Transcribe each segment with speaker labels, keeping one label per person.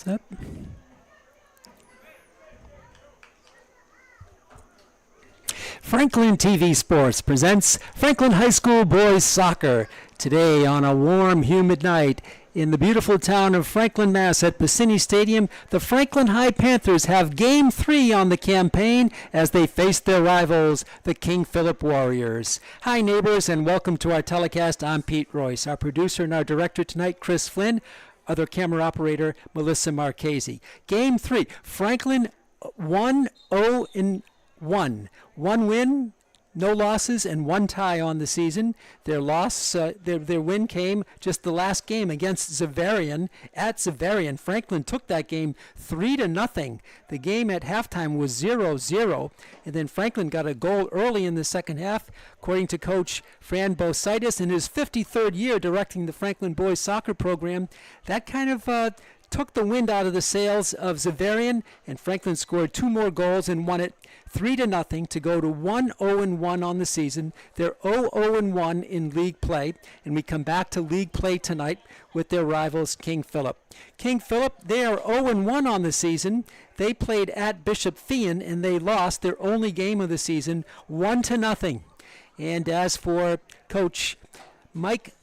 Speaker 1: Set. Franklin TV Sports presents Franklin High School Boys Soccer. Today on a warm, humid night in the beautiful town of Franklin, Mass. At Bassini Stadium, the Franklin High Panthers have Game 3 on the campaign as they face their rivals, the King Philip Warriors. Hi, neighbors, and welcome to our telecast. I'm Pete Royce. Our producer and our director tonight, Chris Flynn. Other camera operator, Melissa Marchese. Game 3, Franklin 1-0-1. One win, no losses, and one tie on the season. Their win came just the last game against Xaverian at Xaverian. Franklin took that game 3-0. The game at halftime was 0-0, and then Franklin got a goal early in the second half, according to Coach Fran Bositis in his 53rd year directing the Franklin boys soccer program. That kind of took the wind out of the sails of Xaverian, and Franklin scored 2 more goals and won it 3-0 to go to 1-0-1 on the season. They're 0-0-1 in league play, and we come back to league play tonight with their rivals King Philip. King Philip, they are 0-1 on the season. They played at Bishop Fian, and they lost their only game of the season 1-0. And as for Coach Mike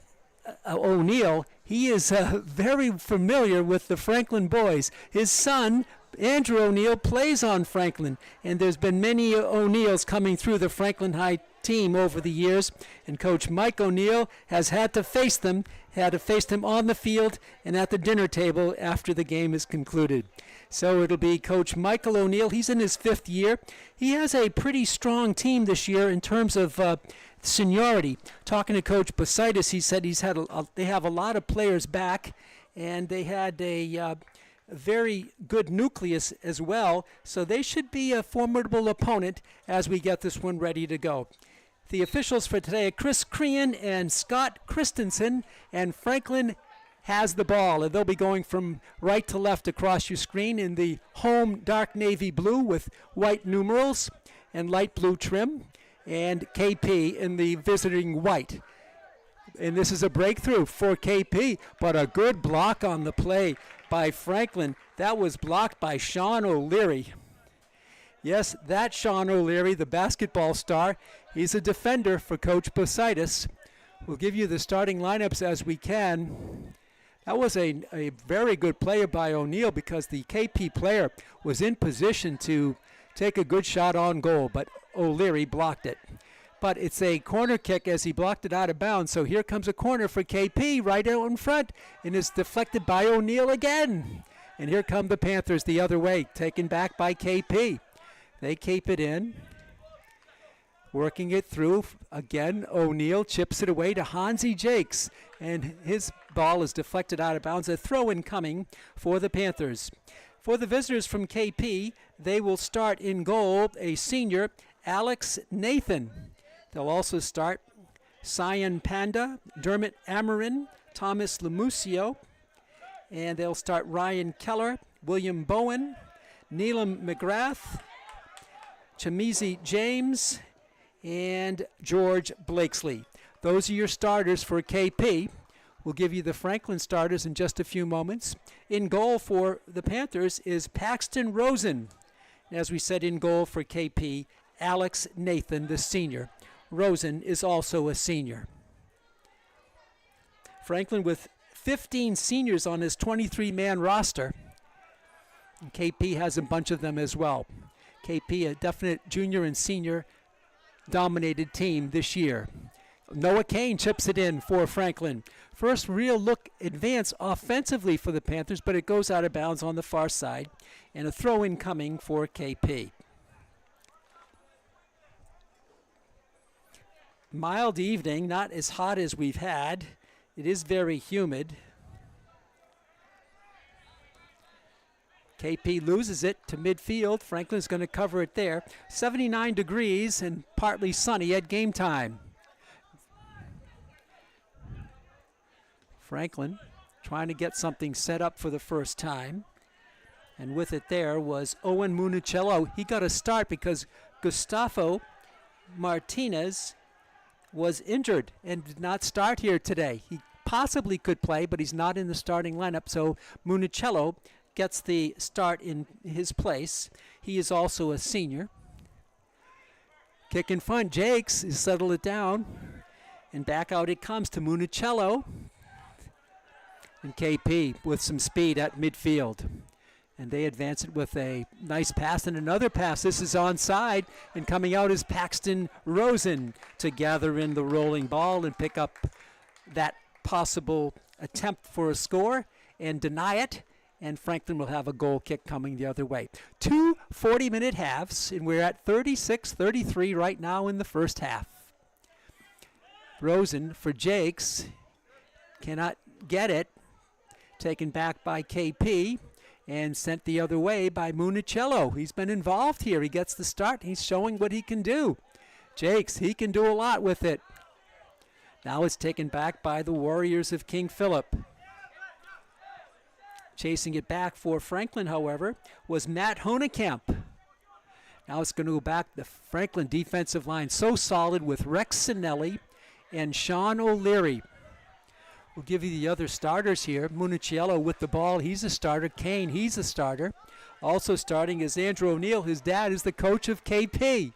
Speaker 1: O'Neill, he is very familiar with the Franklin boys. His son, Andrew O'Neill, plays on Franklin, and there's been many O'Neills coming through the Franklin High team over the years, and Coach Mike O'Neill has had to face them on the field and at the dinner table after the game is concluded. So it'll be Coach Michael O'Neill. He's in his 5th year. He has a pretty strong team this year in terms of seniority. Talking to Coach Bositis, he said they have a lot of players back, and they had a very good nucleus as well, so they should be a formidable opponent as we get this one ready to go. The officials for today are Chris Crean and Scott Christensen, and Franklin has the ball, and they'll be going from right to left across your screen in the home dark navy blue with white numerals and light blue trim, and KP in the visiting white. And this is a breakthrough for KP, but a good block on the play by Franklin. That was blocked by Sean O'Leary. Yes, that Sean O'Leary, the basketball star. He's a defender for Coach Bositis. We'll give you the starting lineups as we can. That was a very good play by O'Neill because the KP player was in position to take a good shot on goal, but O'Leary blocked it. But it's a corner kick as he blocked it out of bounds. So here comes a corner for KP right out in front, and it's deflected by O'Neill again. And here come the Panthers the other way, taken back by KP. They keep it in, working it through. Again, O'Neill chips it away to Hansi Jakes, and his ball is deflected out of bounds. A throw-in coming for the Panthers. For the visitors from KP, they will start in goal a senior, Alex Nathan. They'll also start Cyan Panda, Dermot Amarin, Thomas Lemusio, and they'll start Ryan Keller, William Bowen, Neelam McGrath, Chamizi James, and George Blakesley. Those are your starters for KP. We'll give you the Franklin starters in just a few moments. In goal for the Panthers is Paxton Rosen. As we said, in goal for KP, Alex Nathan, the senior. Rosen is also a senior. Franklin with 15 seniors on his 23-man roster. And KP has a bunch of them as well. KP, a definite junior and senior dominated team this year. Noah Kane chips it in for Franklin. First real look advance offensively for the Panthers, but it goes out of bounds on the far side. And a throw-in coming for KP. Mild evening, not as hot as we've had. It is very humid. KP loses it to midfield. Franklin's going to cover it there. 79 degrees and partly sunny at game time. Franklin trying to get something set up for the first time. And with it there was Owen Municello. He got a start because Gustavo Martinez was injured and did not start here today. He possibly could play, but he's not in the starting lineup, so Municello gets the start in his place. He is also a senior. Kick in front. Jakes has settled it down. And back out it comes to Municello. And KP with some speed at midfield. And they advance it with a nice pass and another pass. This is onside, and coming out is Paxton Rosen to gather in the rolling ball and pick up that possible attempt for a score and deny it. And Franklin will have a goal kick coming the other way. 2 40-minute halves, and we're at 36-33 right now in the first half. Rosen for Jakes. Cannot get it. Taken back by KP. And sent the other way by Municello. He's been involved here. He gets the start. He's showing what he can do. Jakes, he can do a lot with it. Now it's taken back by the Warriors of King Philip. Chasing it back for Franklin, however, was Matt Honekamp. Now it's going to go back. The Franklin defensive line so solid with Rex Sinelli and Sean O'Leary. We'll give you the other starters here. Municello with the ball. He's a starter. Kane, he's a starter. Also starting is Andrew O'Neill. His dad is the coach of KP.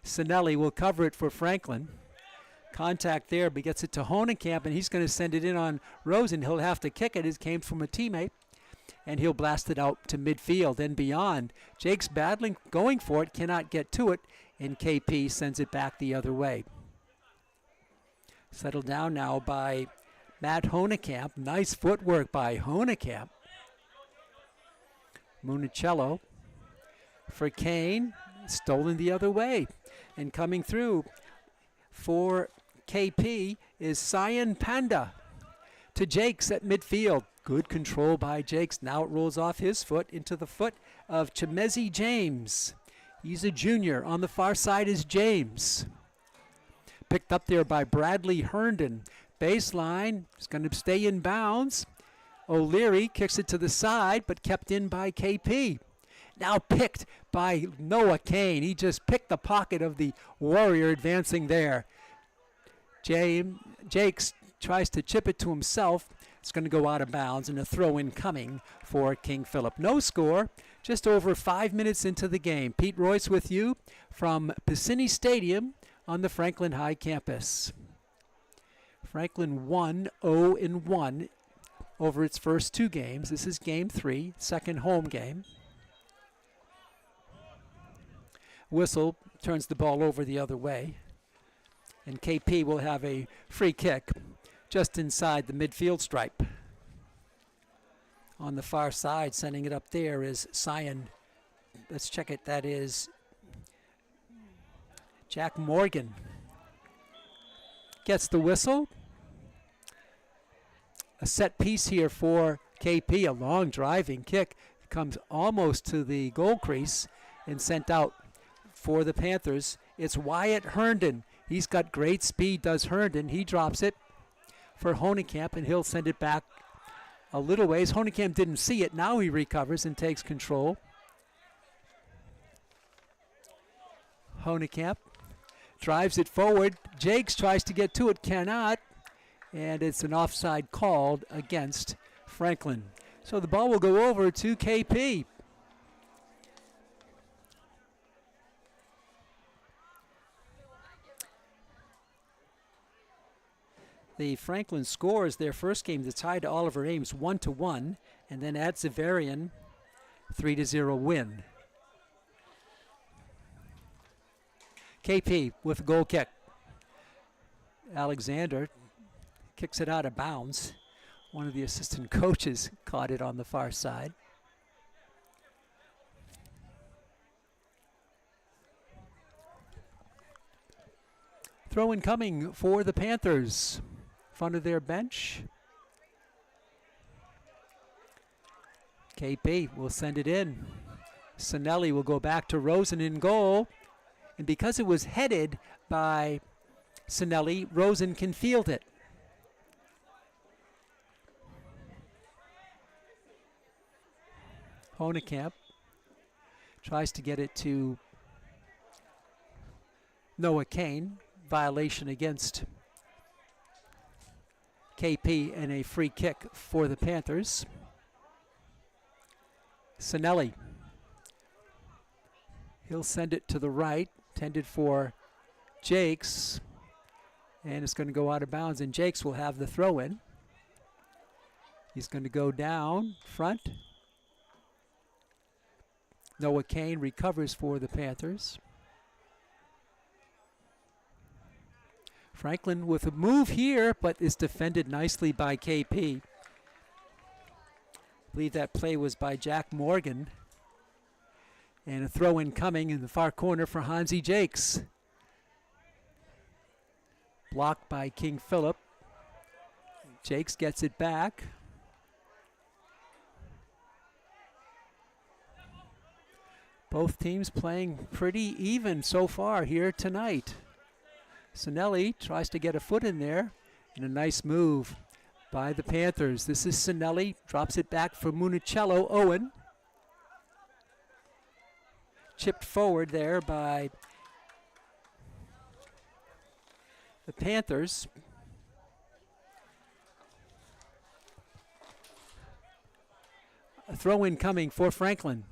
Speaker 1: Sinelli will cover it for Franklin. Contact there, but gets it to Honekamp, and he's going to send it in on Rosen. He'll have to kick it. It came from a teammate, and he'll blast it out to midfield and beyond. Jake's battling, going for it, cannot get to it, and KP sends it back the other way. Settled down now by Matt Honekamp. Nice footwork by Honekamp. Municello for Kane. Stolen the other way. And coming through for KP is Cyan Panda to Jakes at midfield. Good control by Jakes. Now it rolls off his foot into the foot of Chemezi James. He's a junior. On the far side is James. Picked up there by Bradley Herndon. Baseline is going to stay in bounds. O'Leary kicks it to the side, but kept in by KP. Now picked by Noah Kane. He just picked the pocket of the Warrior advancing there. Jakes tries to chip it to himself. It's going to go out of bounds, and a throw-in coming for King Philip. No score, just over 5 minutes into the game. Pete Royce with you from Piscini Stadium on the Franklin High campus. Franklin 1-0-1 over its first 2 games. This is game 3, second home game. Whistle turns the ball over the other way. And KP will have a free kick just inside the midfield stripe. On the far side, sending it up there is Cyan. Let's check it. That is Jack Morgan. Gets the whistle. A set piece here for KP. A long driving kick. Comes almost to the goal crease and sent out for the Panthers. It's Wyatt Herndon. He's got great speed, does Herndon. He drops it for Honekamp, and he'll send it back a little ways. Honekamp didn't see it. Now he recovers and takes control. Honekamp drives it forward. Jakes tries to get to it, cannot. And it's an offside called against Franklin. So the ball will go over to KP. The Franklin scores their first game to tie to Oliver Ames 1-1, and then at Xaverian 3-0 win. KP with a goal kick. Alexander kicks it out of bounds. One of the assistant coaches caught it on the far side. Throw-in coming for the Panthers. Front of their bench. KP will send it in. Sinelli will go back to Rosen in goal. And because it was headed by Sinelli, Rosen can field it. Honekamp tries to get it to Noah Kane. Violation against KP and a free kick for the Panthers. Sinelli. He'll send it to the right, intended for Jakes, and it's going to go out of bounds, and Jakes will have the throw in. He's going to go down front. Noah Kane recovers for the Panthers. Franklin with a move here, but is defended nicely by KP. I believe that play was by Jack Morgan. And a throw-in coming in the far corner for Hansi Jakes. Blocked by King Philip. Jakes gets it back. Both teams playing pretty even so far here tonight. Sinelli tries to get a foot in there, and a nice move by the Panthers. This is Sinelli, drops it back for Municello. Owen. Chipped forward there by the Panthers. A throw-in coming for Franklin.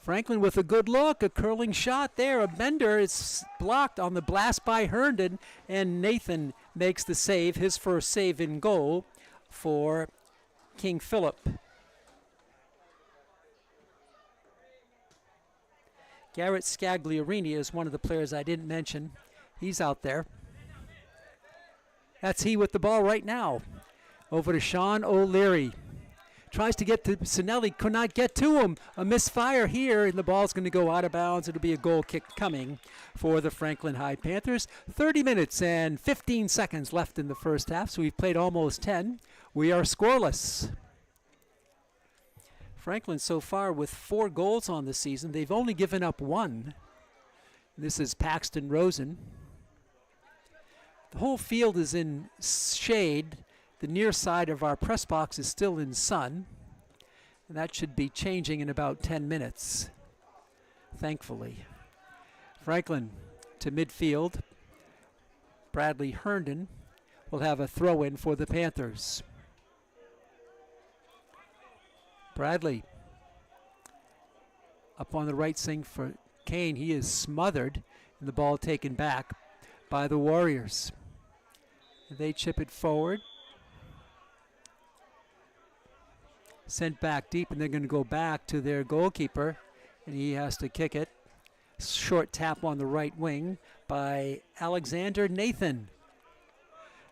Speaker 1: Franklin with a good look, a curling shot there. A bender is blocked on the blast by Herndon, and Nathan makes the save, his first save in goal for King Philip. Garrett Scagliarini is one of the players I didn't mention. He's out there. That's he with the ball right now. Over to Sean O'Leary. Tries to get to Sinelli, could not get to him. A misfire here, and the ball's going to go out of bounds. It'll be a goal kick coming for the Franklin High Panthers. 30 minutes and 15 seconds left in the first half, so we've played almost 10. We are scoreless. Franklin so far with 4 goals on the season. They've only given up 1. This is Paxton Rosen. The whole field is in shade. The near side of our press box is still in sun. And that should be changing in about 10 minutes, thankfully. Franklin to midfield. Bradley Herndon will have a throw-in for the Panthers. Bradley up on the right wing for Kane. He is smothered, and the ball taken back by the Warriors. They chip it forward. Sent back deep, and they're going to go back to their goalkeeper, and he has to kick it. Short tap on the right wing by Alexander Nathan.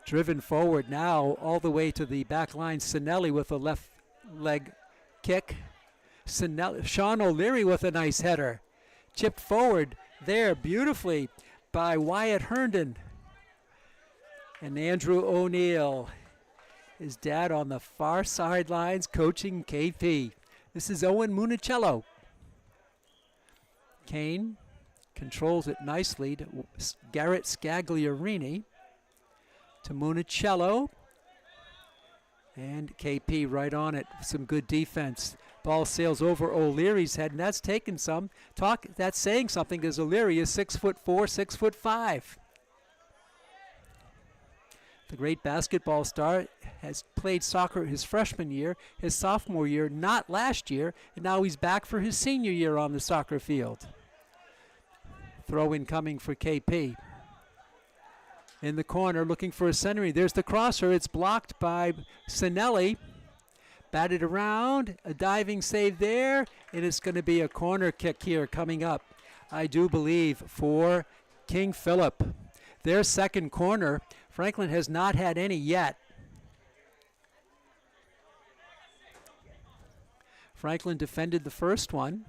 Speaker 1: Driven forward now all the way to the back line. Sinelli with a left leg kick. Sean O'Leary with a nice header. Chipped forward there beautifully by Wyatt Herndon. And Andrew O'Neill, his dad on the far sidelines coaching KP. This is Owen Municello. Kane controls it nicely to Garrett Scagliarini. To Municello. And KP right on it. Some good defense. Ball sails over O'Leary's head, and that's taken some. That's saying something, because O'Leary is 6'4", 6'5". The great basketball star has played soccer his freshman year, his sophomore year, not last year, and now he's back for his senior year on the soccer field. Throw-in coming for KP. In the corner, looking for a centering. There's the crosser. It's blocked by Sinelli. Batted around. A diving save there. And it's going to be a corner kick here coming up, I do believe, for King Philip. Their second corner. Franklin has not had any yet. Franklin defended the first one.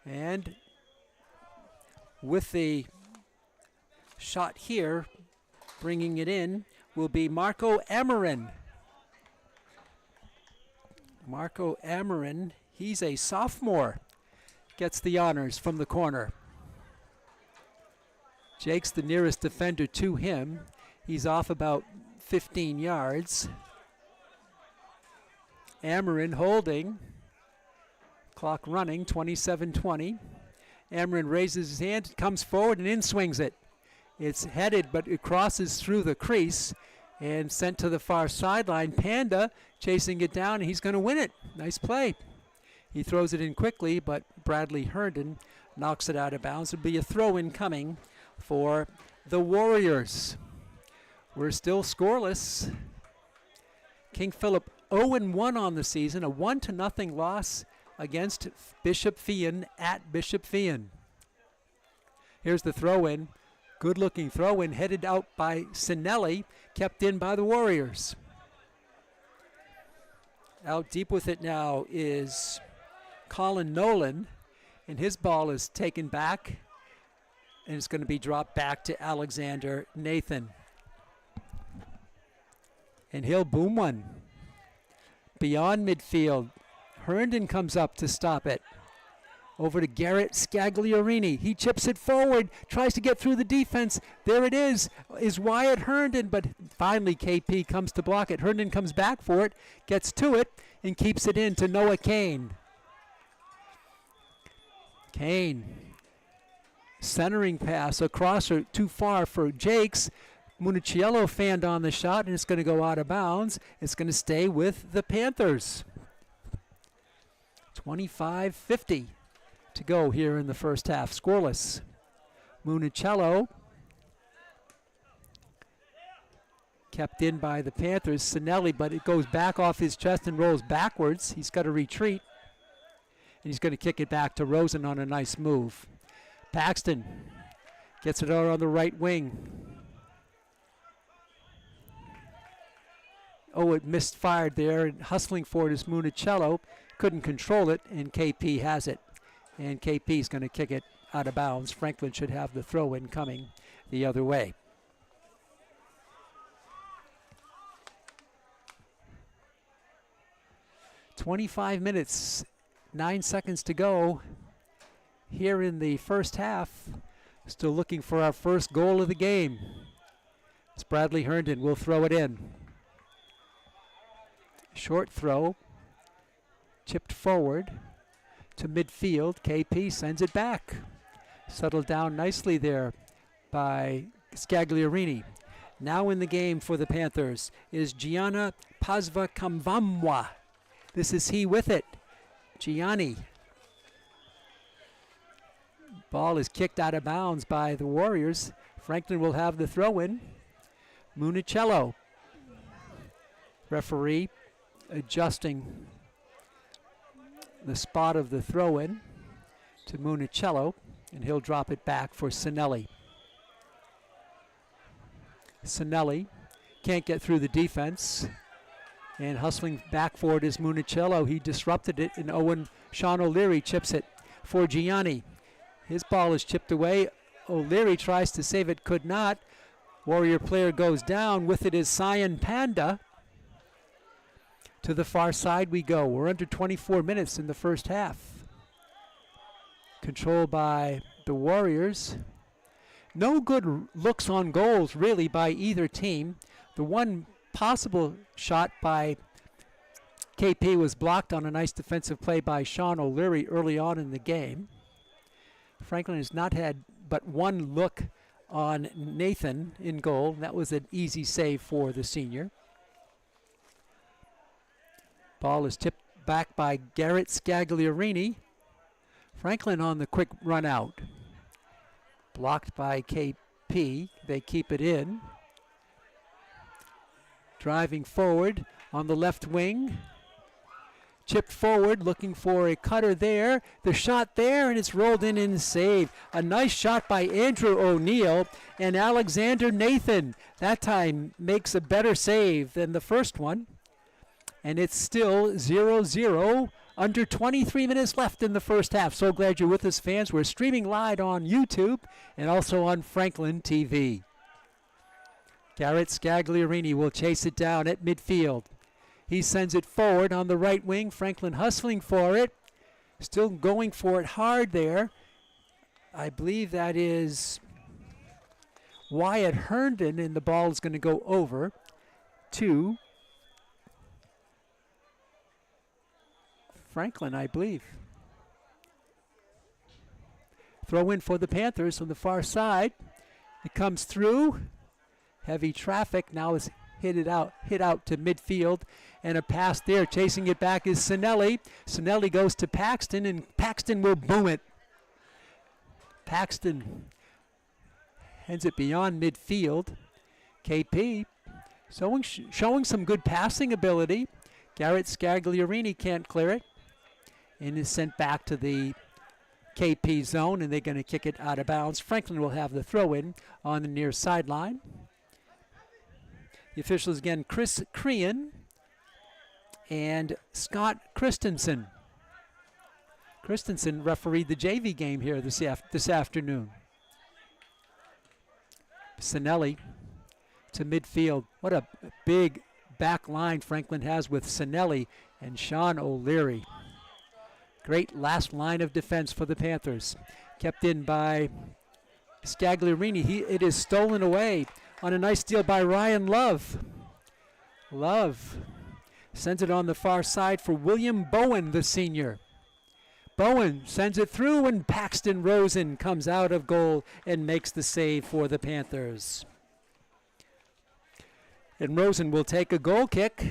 Speaker 1: And with the shot here, bringing it in, will be Marco Amarin. Marco Amarin, he's a sophomore, gets the honors from the corner. Jake's the nearest defender to him. He's off about 15 yards. Amarin holding. Clock running, 27-20. Amarin raises his hand, comes forward, and in swings it. It's headed, but it crosses through the crease, and sent to the far sideline. Panda chasing it down, and he's going to win it. Nice play. He throws it in quickly, but Bradley Herndon knocks it out of bounds. It'll be a throw-in coming for the Warriors. We're still scoreless. King Philip 0-1 on the season, a 1-0 loss against Bishop Fian at Bishop Fian. Here's the throw-in. Good-looking throw-in headed out by Sinelli, kept in by the Warriors. Out deep with it now is Colin Nolan, and his ball is taken back, and it's going to be dropped back to Alexander Nathan. And he'll boom one. Beyond midfield, Herndon comes up to stop it. Over to Garrett Scagliarini. He chips it forward, tries to get through the defense. There it is Wyatt Herndon, but finally KP comes to block it. Herndon comes back for it, gets to it, and keeps it in to Noah Kane. Kane, centering pass across, or too far for Jakes. Municiello fanned on the shot, and it's going to go out of bounds. It's going to stay with the Panthers. 25-50 to go here in the first half. Scoreless. Municiello kept in by the Panthers. Sinelli, but it goes back off his chest and rolls backwards. He's got to retreat. And he's going to kick it back to Rosen on a nice move. Paxton gets it out on the right wing. Oh, it misfired there. And hustling for it is Municiello. Couldn't control it, and KP has it. And KP is going to kick it out of bounds. Franklin should have the throw-in coming the other way. "25 minutes, 9 seconds to go here in the first half. Still looking for our first goal of the game. It's Bradley Herndon. Will throw it in. Short throw. Chipped forward to midfield. KP sends it back. Settled down nicely there by Scagliarini. Now in the game for the Panthers is Gianna Pasvakamvamwa. This is he with it. Gianni. Ball is kicked out of bounds by the Warriors. Franklin will have the throw-in. Municiello. Referee adjusting the spot of the throw-in to Municiello, and he'll drop it back for Sinelli. Sinelli can't get through the defense, and hustling back for it is Municiello. He disrupted it, and Sean O'Leary chips it for Gianni. His ball is chipped away. O'Leary tries to save it, could not. Warrior player goes down. With it is Cyan Panda. To the far side we go. We're under 24 minutes in the first half. Controlled by the Warriors. No good looks on goals, really, by either team. The one possible shot by KP was blocked on a nice defensive play by Sean O'Leary early on in the game. Franklin has not had but one look on Nathan in goal. That was an easy save for the senior. Ball is tipped back by Garrett Scagliarini. Franklin on the quick run out. Blocked by KP. They keep it in. Driving forward on the left wing. Chipped forward, looking for a cutter there. The shot there, and it's rolled in and saved. A nice shot by Andrew O'Neill, and Alexander Nathan that time makes a better save than the first one. And it's still 0-0, under 23 minutes left in the first half. So glad you're with us, fans. We're streaming live on YouTube and also on Franklin TV. Garrett Scagliarini will chase it down at midfield. He sends it forward on the right wing. Franklin hustling for it. Still going for it hard there. I believe that is Wyatt Herndon, and the ball is going to go over to Franklin, I believe. Throw in for the Panthers on the far side. It comes through. Heavy traffic. Now is hit out to midfield, and a pass there. Chasing it back is Sinelli. Sinelli goes to Paxton, and Paxton will boom it. Paxton heads it beyond midfield. KP showing some good passing ability. Garrett Scagliarini can't clear it, and is sent back to the KP zone, and they're going to kick it out of bounds. Franklin will have the throw in on the near sideline. The officials again, Chris Crean and Scott Christensen. Christensen refereed the JV game here this afternoon. Sinelli to midfield. What a big back line Franklin has with Sinelli and Sean O'Leary. Great last line of defense for the Panthers. Kept in by Scagliarini. It is stolen away on a nice steal by Ryan Love. Love sends it on the far side for William Bowen, the senior. Bowen sends it through, and Paxton Rosen comes out of goal and makes the save for the Panthers. And Rosen will take a goal kick.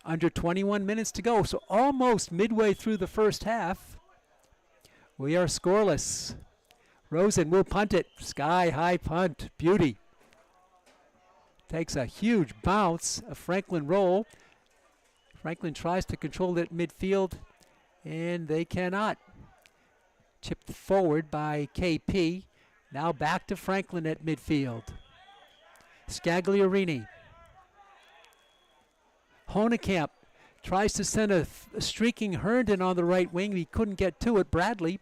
Speaker 1: Under 21 minutes to go, so almost midway through the first half. We are scoreless. Rosen will punt it. Sky-high punt. Beauty. Takes a huge bounce. A Franklin roll. Franklin tries to control it at midfield, and they cannot. Chipped forward by KP. Now back to Franklin at midfield. Scagliarini. Honekamp tries to send a streaking Herndon on the right wing. He couldn't get to it. Bradley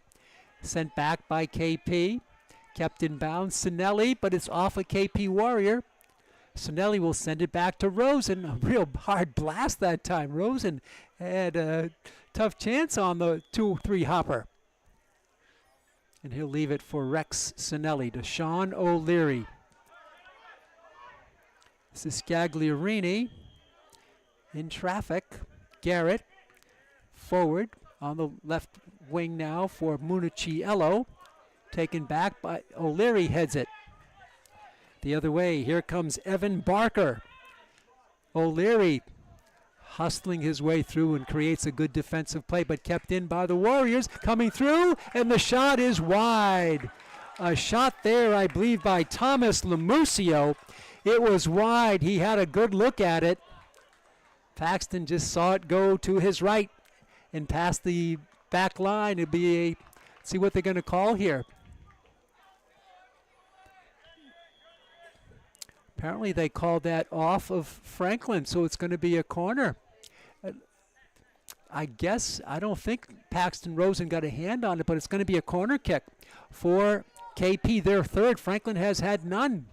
Speaker 1: sent back by KP. Kept in bounds. Sinelli, but it's off a KP Warrior. Sinelli will send it back to Rosen. A real hard blast that time. Rosen had a tough chance on the 2-3 hopper. And he'll leave it for Rex Sinelli to Sean O'Leary. This is Scagliarini. In traffic, Garrett forward on the left wing now for Municiello. Taken back by O'Leary, heads it. The other way, here comes Evan Barker. O'Leary hustling his way through and creates a good defensive play, but kept in by the Warriors. Coming through, and the shot is wide. A shot there, I believe, by Thomas Lamusio. It was wide. He had a good look at it. Paxton just saw it go to his right and past the back line. It'd be see what they're going to call here. Apparently they called that off of Franklin, so it's going to be a corner. I don't think Paxton Rosen got a hand on it, but it's going to be a corner kick for KP, their third. Franklin has had none.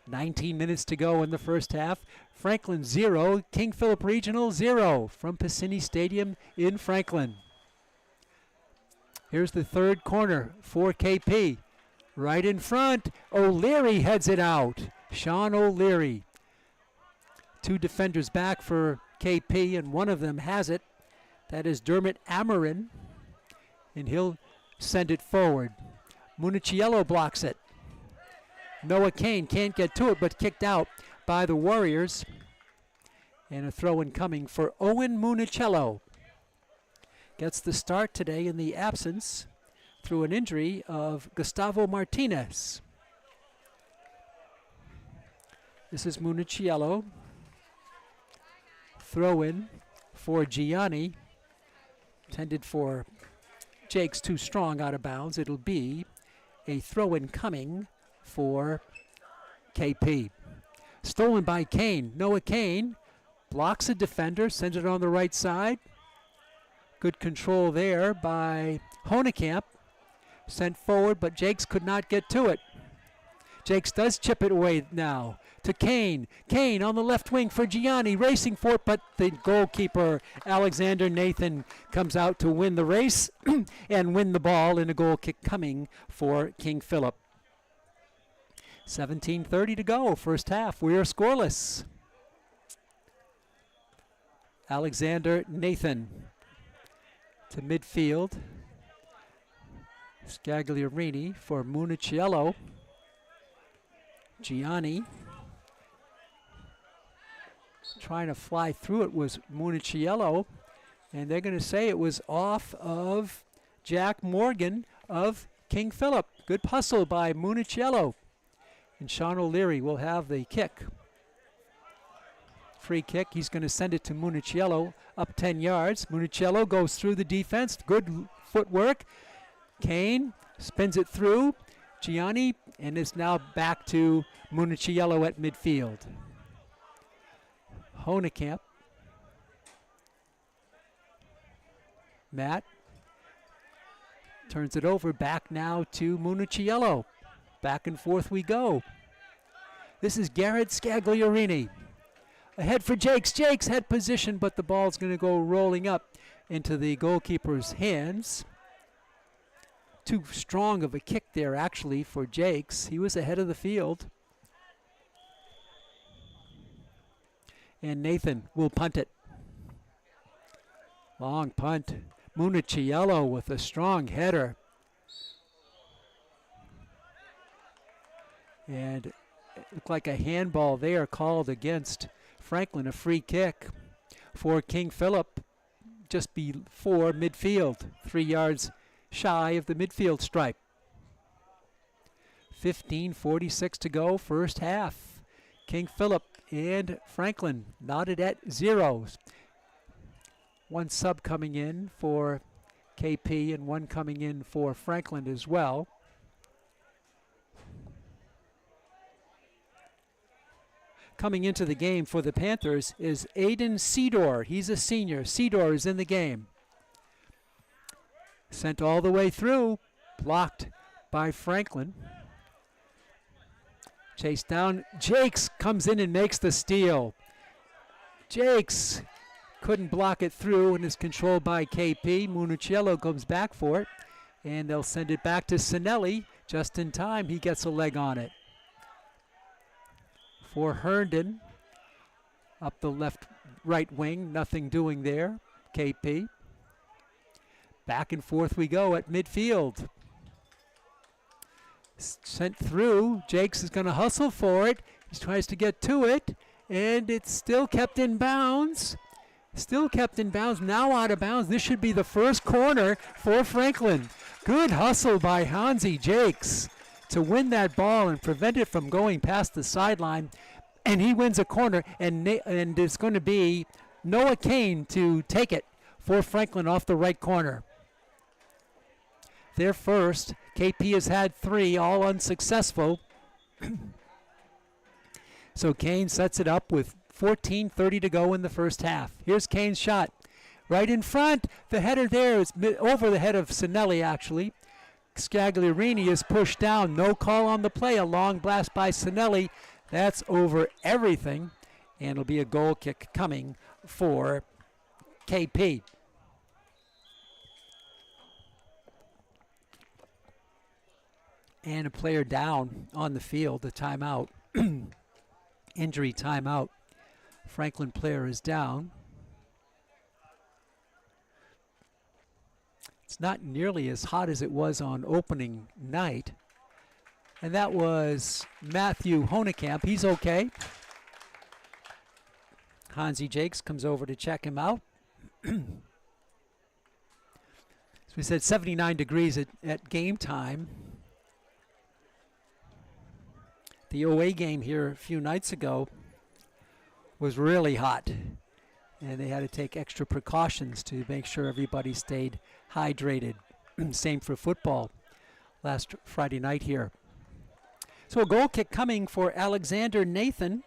Speaker 1: 19 minutes to go in the first half. Franklin 0, King Philip Regional 0 from Piscini Stadium in Franklin. Here's the third corner for KP. Right in front, O'Leary heads it out. Sean O'Leary. Two defenders back for KP, and one of them has it. That is Dermot Amarin, and he'll send it forward. Municiello blocks it. Noah Kane can't get to it, but kicked out by the Warriors. And a throw-in coming for Owen Municiello. Gets the start today in the absence through an injury of Gustavo Martinez. This is Municiello. Throw-in for Gianni. Intended for Jake's too strong out of bounds. It'll be a throw-in coming for KP. Stolen by Kane. Noah Kane blocks a defender, sends it on the right side. Good control there by Honekamp. Sent forward, but Jakes could not get to it. Jakes does chip it away now to Kane. Kane on the left wing for Gianni, racing for it, but the goalkeeper, Alexander Nathan, comes out to win the race and win the ball in a goal kick coming for King Philip. 17:30 to go, first half. We are scoreless. Alexander Nathan to midfield. Scagliarini for Municiello. Gianni Trying to fly through it was Municiello, and they're going to say it was off of Jack Morgan of King Philip. Good hustle by Municiello. And Sean O'Leary will have the kick. Free kick. He's going to send it to Municiello up 10 yards. Municiello goes through the defense. Good footwork. Kane spins it through Gianni, and is now back to Municiello at midfield. Honekamp. Matt turns it over, back now to Municiello. Back and forth we go. This is Garrett Scagliorini. Ahead for Jakes. Jakes had position, but the ball's going to go rolling up into the goalkeeper's hands. Too strong of a kick there, actually, for Jakes. He was ahead of the field. And Nathan will punt it. Long punt. Municiello with a strong header. And it looked like a handball there called against Franklin, a free kick for King Philip just before midfield, 3 yards shy of the midfield stripe. 15:46 to go, first half. King Philip and Franklin knotted at zeros. One sub coming in for KP and one coming in for Franklin as well. Coming into the game for the Panthers is Aiden Seedor. He's a senior. Seedor is in the game. Sent all the way through. Blocked by Franklin. Chased down. Jakes comes in and makes the steal. Jakes couldn't block it through and is controlled by KP. Municiello comes back for it. And they'll send it back to Sinelli. Just in time, he gets a leg on it. For Herndon, up the right wing, nothing doing there. KP. Back and forth we go at midfield. Sent through. Jakes is going to hustle for it. He tries to get to it, and it's still kept in bounds. Still kept in bounds, now out of bounds. This should be the first corner for Franklin. Good hustle by Hansi Jakes to win that ball and prevent it from going past the sideline. And he wins a corner, and it's going to be Noah Kane to take it for Franklin off the right corner. Their first. KP has had 3, all unsuccessful. So Kane sets it up with 14:30 to go in the first half. Here's Kane's shot. Right in front. The header there is over the head of Sinelli, actually. Scagliorini is pushed down. No call on the play. A long blast by Sinelli. That's over everything. And it'll be a goal kick coming for KP. And a player down on the field, a timeout. Injury timeout. Franklin player is down. It's not nearly as hot as it was on opening night. And that was Matthew Honekamp. He's okay. Hansi Jakes comes over to check him out. As we said, 79 degrees at game time. The OA game here a few nights ago was really hot, and they had to take extra precautions to make sure everybody stayed hydrated. Same for football last Friday night here. So a goal kick coming for Alexander Nathan.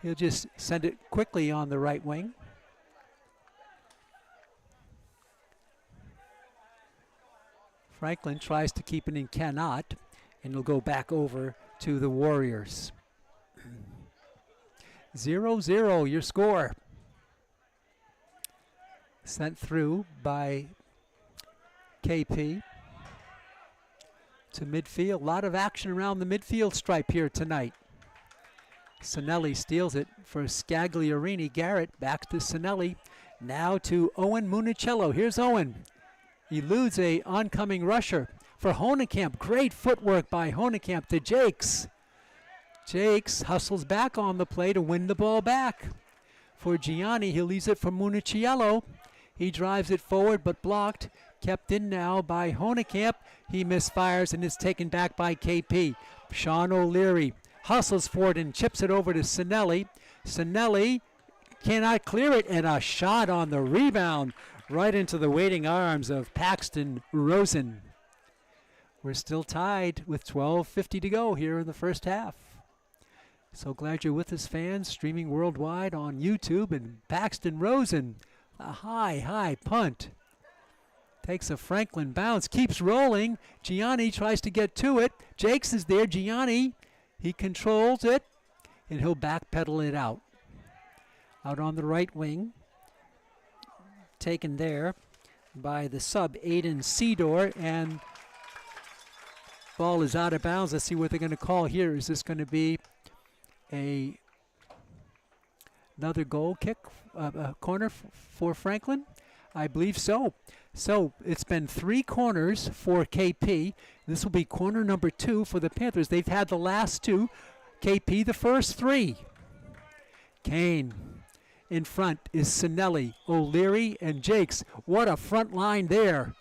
Speaker 1: He'll just send it quickly on the right wing. Franklin tries to keep it and cannot, and he'll go back over to the Warriors. 0-0 your score. Sent through by KP to midfield. A lot of action around the midfield stripe here tonight. Sinelli steals it for Scagliorini. Garrett back to Sinelli. Now to Owen Municiello. Here's Owen. Eludes a oncoming rusher for Honekamp. Great footwork by Honekamp to Jakes. Jakes hustles back on the play to win the ball back. For Gianni, he leaves it for Municiello. He drives it forward but blocked. Kept in now by Honekamp. He misfires and is taken back by KP. Sean O'Leary hustles forward and chips it over to Sinelli. Sinelli cannot clear it, and a shot on the rebound right into the waiting arms of Paxton Rosen. We're still tied with 12:50 to go here in the first half. So glad you're with us, fans, streaming worldwide on YouTube. And Paxton Rosen, a high punt. Takes a Franklin bounce, keeps rolling. Gianni tries to get to it. Jakes is there. Gianni, he controls it, and he'll backpedal it out. Out on the right wing. Taken there by the sub, Aiden Seedor, and ball is out of bounds. Let's see what they're going to call here. Is this going to be another goal kick, corner for Franklin? I believe so. So it's been 3 corners for KP. This will be corner number 2 for the Panthers. They've had the last 2. KP the first 3. Kane in front is Sinelli, O'Leary, and Jakes. What a front line there.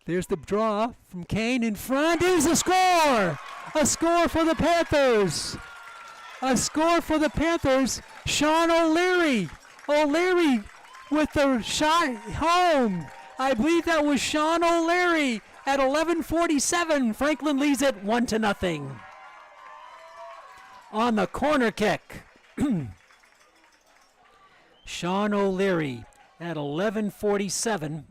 Speaker 1: There's the draw from Kane in front. Here's a score! A score for the Panthers! A score for the Panthers. Sean O'Leary. O'Leary with the shot home. I believe that was Sean O'Leary at 11:47. Franklin leads it 1-0. On the corner kick. Sean O'Leary at 11:47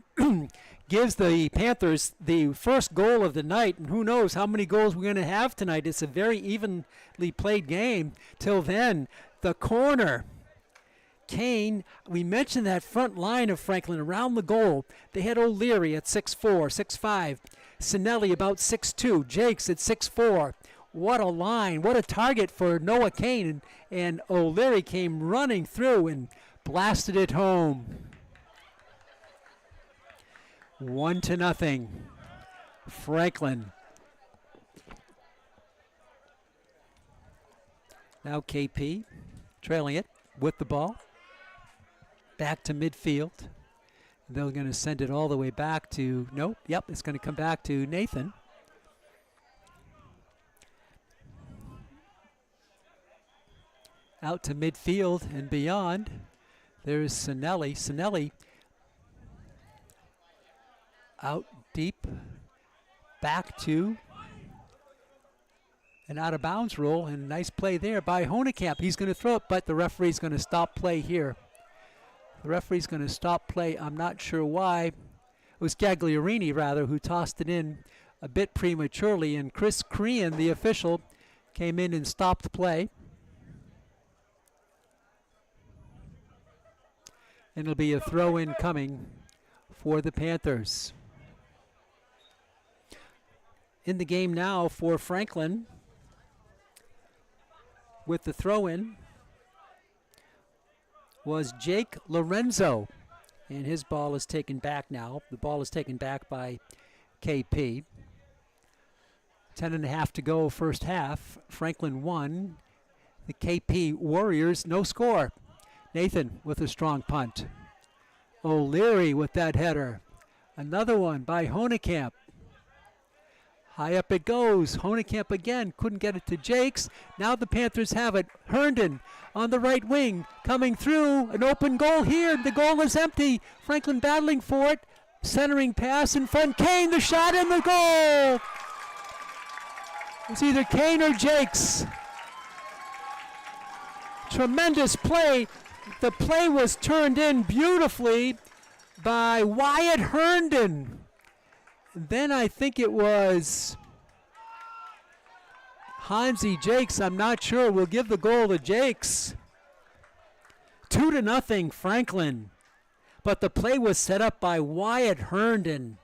Speaker 1: gives the Panthers the first goal of the night, and who knows how many goals we're going to have tonight. It's a very evenly played game. Till then, the corner. Kane, we mentioned that front line of Franklin around the goal. They had O'Leary at 6'4", 6'5", Sinelli about 6'2", Jakes at 6'4". What a line, what a target for Noah Kane, and O'Leary came running through and blasted it home. 1-0. Franklin. Now KP trailing it with the ball. Back to midfield. They're going to send it all the way back to, it's going to come back to Nathan. Out to midfield and beyond. There's Sinelli. Sinelli out deep, back to an out-of-bounds roll, and nice play there by Honekamp. He's going to throw it, but the referee's going to stop play here. The referee's going to stop play. I'm not sure why. It was Gagliarini, rather, who tossed it in a bit prematurely, and Chris Crean, the official, came in and stopped play. And it'll be a throw-in coming for the Panthers. In the game now for Franklin with the throw-in was Jake Lorenzo, and his ball is taken back now. The ball is taken back by KP. 10.5 to go first half. Franklin 1. The KP Warriors, no score. Nathan with a strong punt. O'Leary with that header. Another one by Honekamp. High up it goes. Honekamp again. Couldn't get it to Jakes. Now the Panthers have it. Herndon on the right wing. Coming through. An open goal here. The goal is empty. Franklin battling for it. Centering pass in front. Kane, the shot and the goal. It's either Kane or Jakes. Tremendous play. The play was turned in beautifully by Wyatt Herndon. Then I think it was Hansi Jakes. I'm not sure. We'll give the goal to Jakes. 2-0 Franklin. But the play was set up by Wyatt Herndon.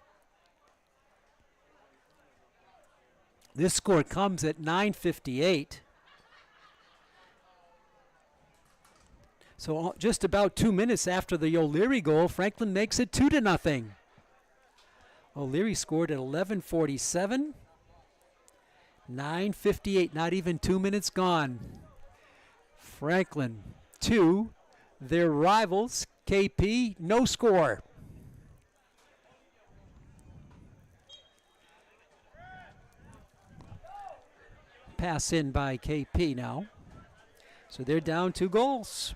Speaker 1: This score comes at 9:58. So just about 2 minutes after the O'Leary goal, Franklin makes it 2-0. O'Leary scored at 11:47. 9:58, not even 2 minutes gone. Franklin 2, their rivals, KP, no score. Pass in by KP now. So they're down 2 goals.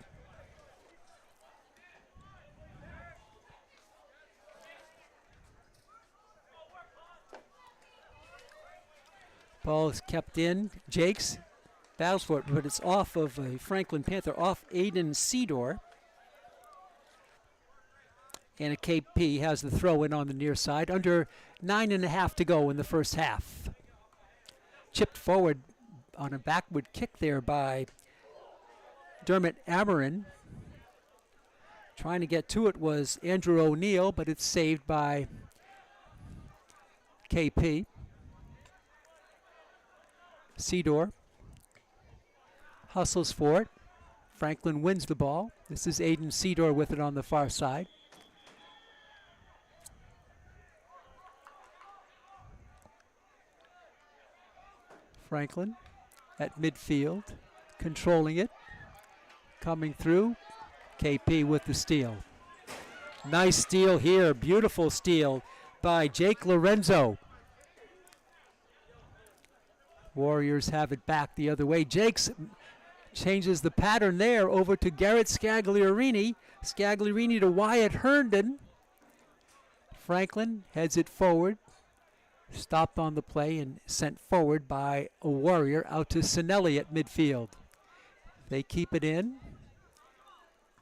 Speaker 1: Ball is kept in. Jakes battles for it, but it's off of a Franklin Panther, off Aiden Seedor. And a KP has the throw in on the near side. Under 9.5 to go in the first half. Chipped forward on a backward kick there by Dermot Amarin. Trying to get to it was Andrew O'Neill, but it's saved by KP. Seedor hustles for it. Franklin wins the ball. This is Aiden Seedor with it on the far side. Franklin at midfield, controlling it. Coming through, KP with the steal. Nice steal here, beautiful steal by Jake Lorenzo. Warriors have it back the other way. Jakes changes the pattern there over to Garrett Scagliarini. Scagliarini to Wyatt Herndon. Franklin heads it forward. Stopped on the play and sent forward by a Warrior out to Sinelli at midfield. They keep it in.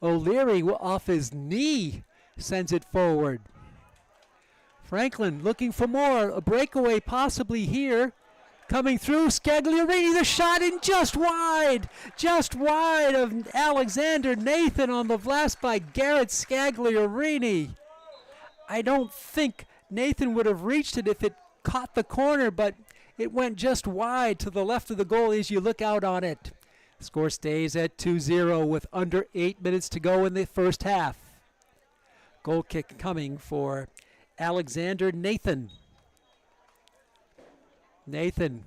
Speaker 1: O'Leary off his knee sends it forward. Franklin looking for more. A breakaway possibly here. Coming through, Scagliarini, the shot in just wide of Alexander Nathan on the blast by Garrett Scagliarini. I don't think Nathan would have reached it if it caught the corner, but it went just wide to the left of the goal as you look out on it. Score stays at 2-0 with under 8 minutes to go in the first half. Goal kick coming for Alexander Nathan. Nathan,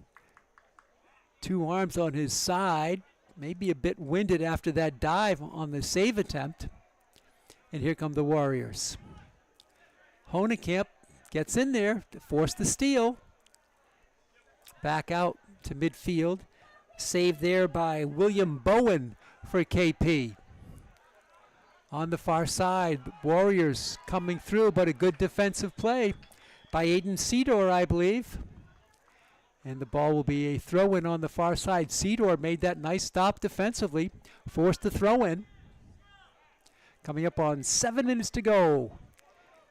Speaker 1: 2 arms on his side, maybe a bit winded after that dive on the save attempt. And here come the Warriors. Honekamp gets in there to force the steal. Back out to midfield. Saved there by William Bowen for KP. On the far side, Warriors coming through, but a good defensive play by Aiden Seedor, I believe. And the ball will be a throw-in on the far side. Seedor made that nice stop defensively, forced the throw-in. Coming up on 7 minutes to go.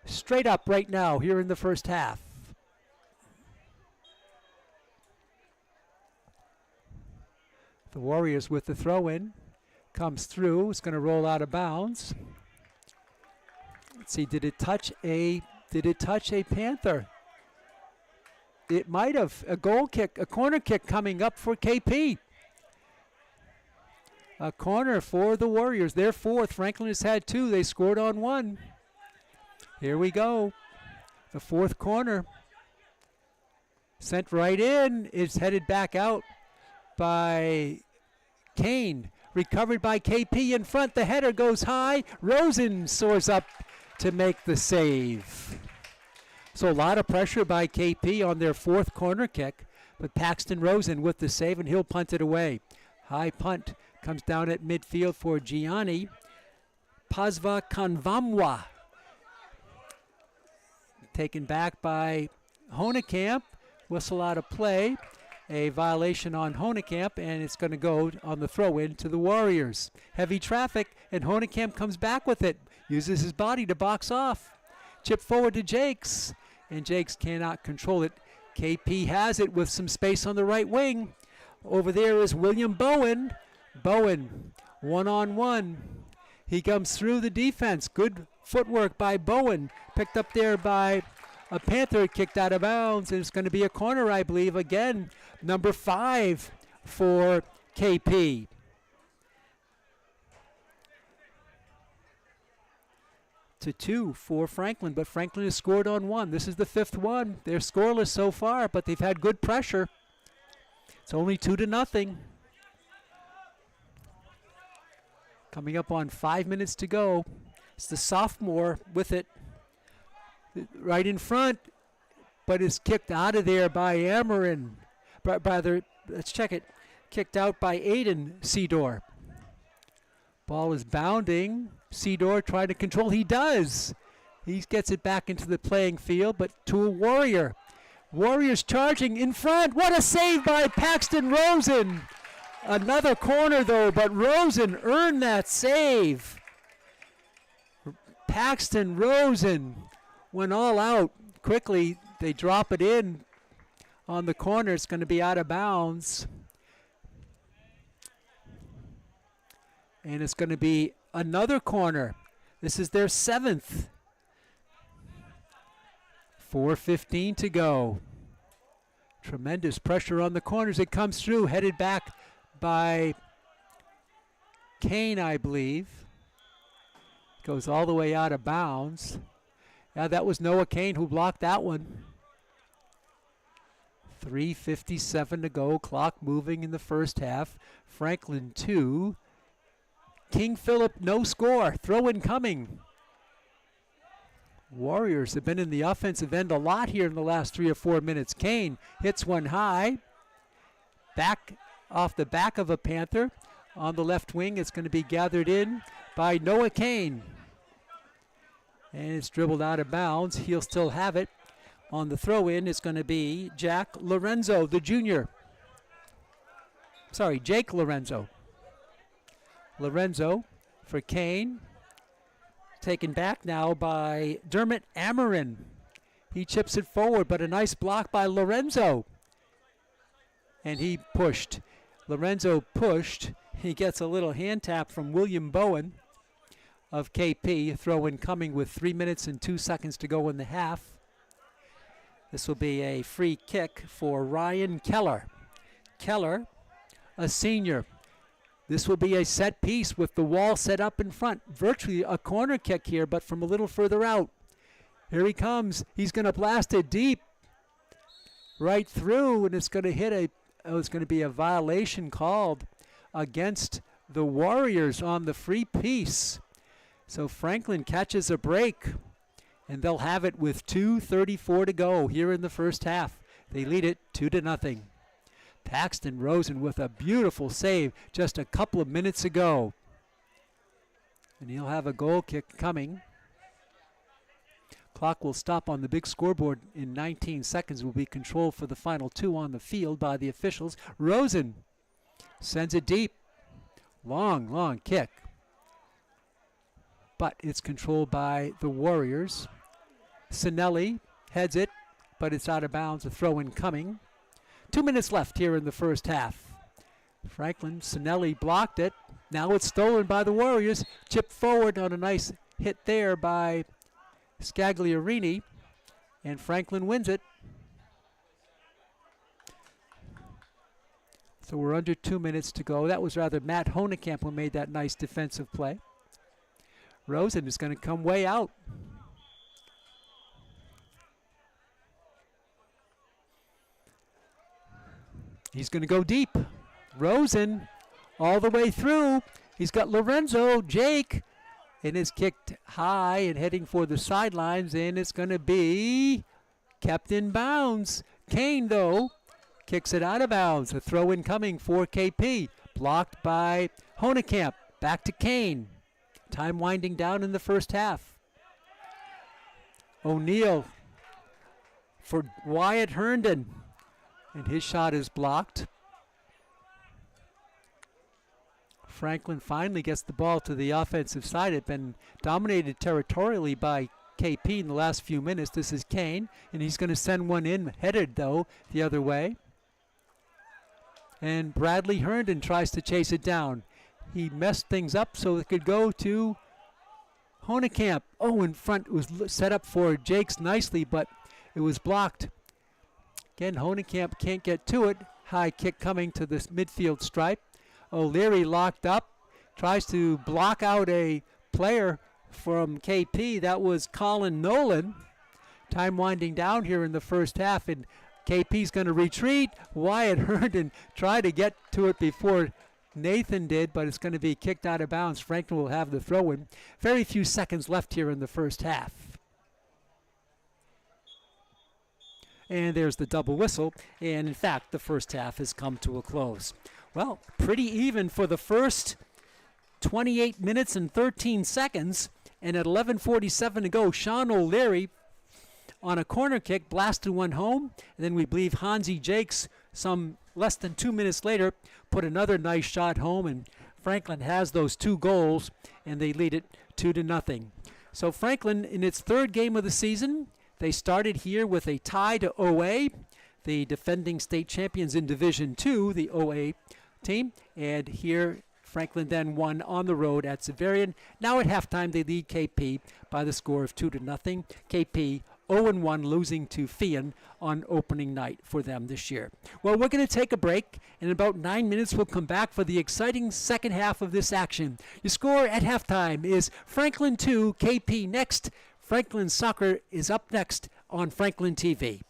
Speaker 1: Straight up right now here in the first half. The Warriors with the throw-in. Comes through. It's going to roll out of bounds. Let's see, did it touch a Panther? It might have. A goal kick, a corner kick coming up for KP. A corner for the Warriors. Their 4th. Franklin has had 2. They scored on 1. Here we go. The 4th corner. Sent right in. It's headed back out by Kane. Recovered by KP in front. The header goes high. Rosen soars up to make the save. So a lot of pressure by KP on their 4th corner kick. But Paxton Rosen with the save, and he'll punt it away. High punt comes down at midfield for Gianni Pasva Kanvamwa. Taken back by Honekamp. Whistle out of play. A violation on Honekamp, and it's going to go on the throw-in to the Warriors. Heavy traffic, and Honekamp comes back with it. Uses his body to box off. Chip forward to Jakes, and Jakes cannot control it. KP has it with some space on the right wing. Over there is William Bowen. Bowen, 1-on-1. He comes through the defense. Good footwork by Bowen. Picked up there by a Panther, kicked out of bounds, and it's going to be a corner, I believe. Again, number 5 for KP. To 2 for Franklin, but Franklin has scored on 1. This is the 5th one. They're scoreless so far, but they've had good pressure. It's only 2-0. Coming up on 5 minutes to go. It's the sophomore with it right in front, but is kicked out of there by Amarin. Let's check it. Kicked out by Aiden Seedor. Ball is bounding. Seedor trying to control. He does. He gets it back into the playing field, but to a Warrior. Warriors charging in front. What a save by Paxton Rosen. Another corner, though, but Rosen earned that save. Paxton Rosen went all out. Quickly, they drop it in on the corner. It's going to be out of bounds. And it's going to be another corner. This is their 7th. 4:15 to go. Tremendous pressure on the corners. It comes through, headed back by Kane, I believe. Goes all the way out of bounds. Yeah, that was Noah Kane who blocked that one. 3:57 to go. Clock moving in the first half. Franklin 2. King Philip, no score. Throw in coming. Warriors have been in the offensive end a lot here in the last 3 or 4 minutes. Kane hits one high. Back off the back of a Panther. On the left wing, it's going to be gathered in by Noah Kane. And it's dribbled out of bounds. He'll still have it. On the throw-in, it's going to be Jack Lorenzo, the junior. Sorry, Jake Lorenzo. Lorenzo for Kane. Taken back now by Dermot Amarin. He chips it forward, but a nice block by Lorenzo. And he pushed. Lorenzo pushed. He gets a little hand tap from William Bowen of KP. Throw-in coming with 3 minutes and 2 seconds to go in the half. This will be a free kick for Ryan Keller. Keller, a senior. This will be a set piece with the wall set up in front. Virtually a corner kick here, but from a little further out. Here he comes. He's going to blast it deep right through, and it's going to hit it's going to be a violation called against the Warriors on the free piece. So Franklin catches a break, and they'll have it with 2:34 to go here in the first half. They lead it 2-0. Paxton Rosen with a beautiful save just a couple of minutes ago. And he'll have a goal kick coming. Clock will stop on the big scoreboard in 19 seconds. Will be controlled for the final 2 on the field by the officials. Rosen sends it deep. Long, long kick. But it's controlled by the Warriors. Sinelli heads it, but it's out of bounds. A throw-in coming. 2 minutes left here in the first half. Franklin, Sinelli blocked it. Now it's stolen by the Warriors. Chipped forward on a nice hit there by Scagliarini. And Franklin wins it. So we're under 2 minutes to go. That was rather Matt Honekamp who made that nice defensive play. Rosen is going to come way out. He's going to go deep. Rosen all the way through. He's got Lorenzo, Jake, and is kicked high and heading for the sidelines, and it's going to be kept in bounds. Kane, though, kicks it out of bounds. A throw-in coming for KP. Blocked by Honekamp. Back to Kane. Time winding down in the first half. O'Neal for Wyatt Herndon. And his shot is blocked. Franklin finally gets the ball to the offensive side. It's been dominated territorially by KP in the last few minutes. This is Kane, and he's going to send one in, headed, though, the other way. And Bradley Herndon tries to chase it down. He messed things up so it could go to Honekamp. Oh, in front. It was set up for Jakes nicely, but it was blocked. Again, Honekamp can't get to it. High kick coming to this midfield stripe. O'Leary locked up. Tries to block out a player from KP. That was Colin Nolan. Time winding down here in the first half. And KP's going to retreat. Wyatt Herndon tried to get to it before Nathan did, but it's going to be kicked out of bounds. Franklin will have the throw in. Very few seconds left here in the first half. And there's the double whistle. And in fact, the first half has come to a close. Well, pretty even for the first 28 minutes and 13 seconds. And at 11:47 to go, Sean O'Leary on a corner kick blasted one home. And then we believe Hansi Jakes, some less than 2 minutes later, put another nice shot home. And Franklin has those 2 goals, and they lead it 2-0. So Franklin, in its 3rd game of the season, they started here with a tie to OA, the defending state champions in Division 2, the OA team. And here Franklin then won on the road at Xaverian. Now at halftime, they lead KP by the score of 2-0. KP 0-1, losing to Fian on opening night for them this year. Well, we're going to take a break. In about 9 minutes, we'll come back for the exciting second half of this action. Your score at halftime is Franklin 2, KP next. Franklin Soccer is up next on Franklin TV.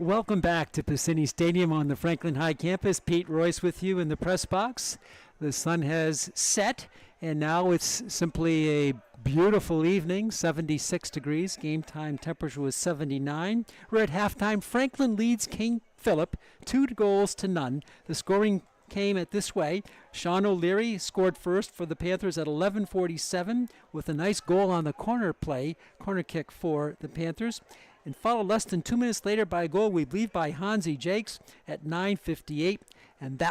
Speaker 1: Welcome back to Piscini Stadium on the Franklin High campus. Pete Royce with you in the press box. The sun has set, and now it's simply a beautiful evening, 76 degrees. Game time temperature was 79. We're at halftime. Franklin leads King Philip 2-0. The scoring came at this way. Sean O'Leary scored first for the Panthers at 11:47 with a nice goal on the corner kick for the Panthers, and followed less than 2 minutes later by a goal, we believe, by Hansi Jakes at 9:58, and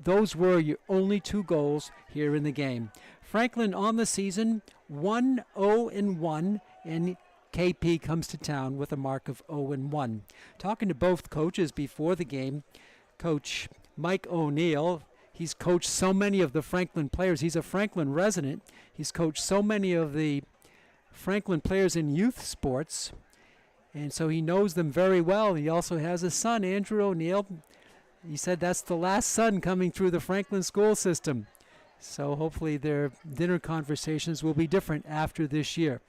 Speaker 1: those were your only 2 goals here in the game. Franklin on the season 1-0-1, and KP comes to town with a mark of 0-1. Talking to both coaches before the game, Coach Mike O'Neill, he's coached so many of the Franklin players. He's a Franklin resident. He's coached so many of the Franklin players in youth sports, and so he knows them very well. He also has a son, Andrew O'Neill. He said that's the last son coming through the Franklin school system. So hopefully their dinner conversations will be different after this year.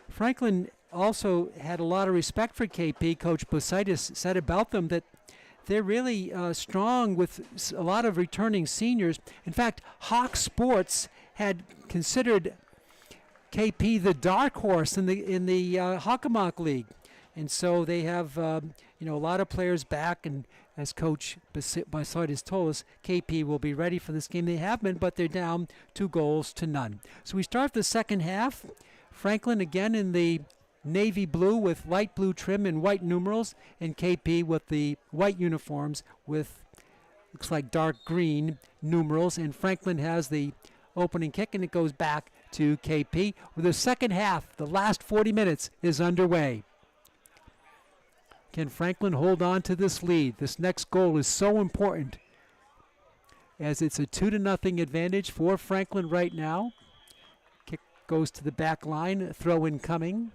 Speaker 1: Franklin also had a lot of respect for KP. Coach Bositis said about them that they're really strong with a lot of returning seniors. In fact, Hawk Sports had considered KP the dark horse in the Hockomock League. And so they have a lot of players back, and as Coach Bositis told us, KP will be ready for this game. They have been, but they're down 2-0. So we start the second half. Franklin again in the navy blue with light blue trim and white numerals, and KP with the white uniforms with, looks like, dark green numerals. And Franklin has the opening kick, and it goes back to KP. With the second half, the last 40 minutes is underway. Can Franklin hold on to this lead? This next goal is so important, as it's a 2-0 advantage for Franklin right now. Kick goes to the back line, throw in coming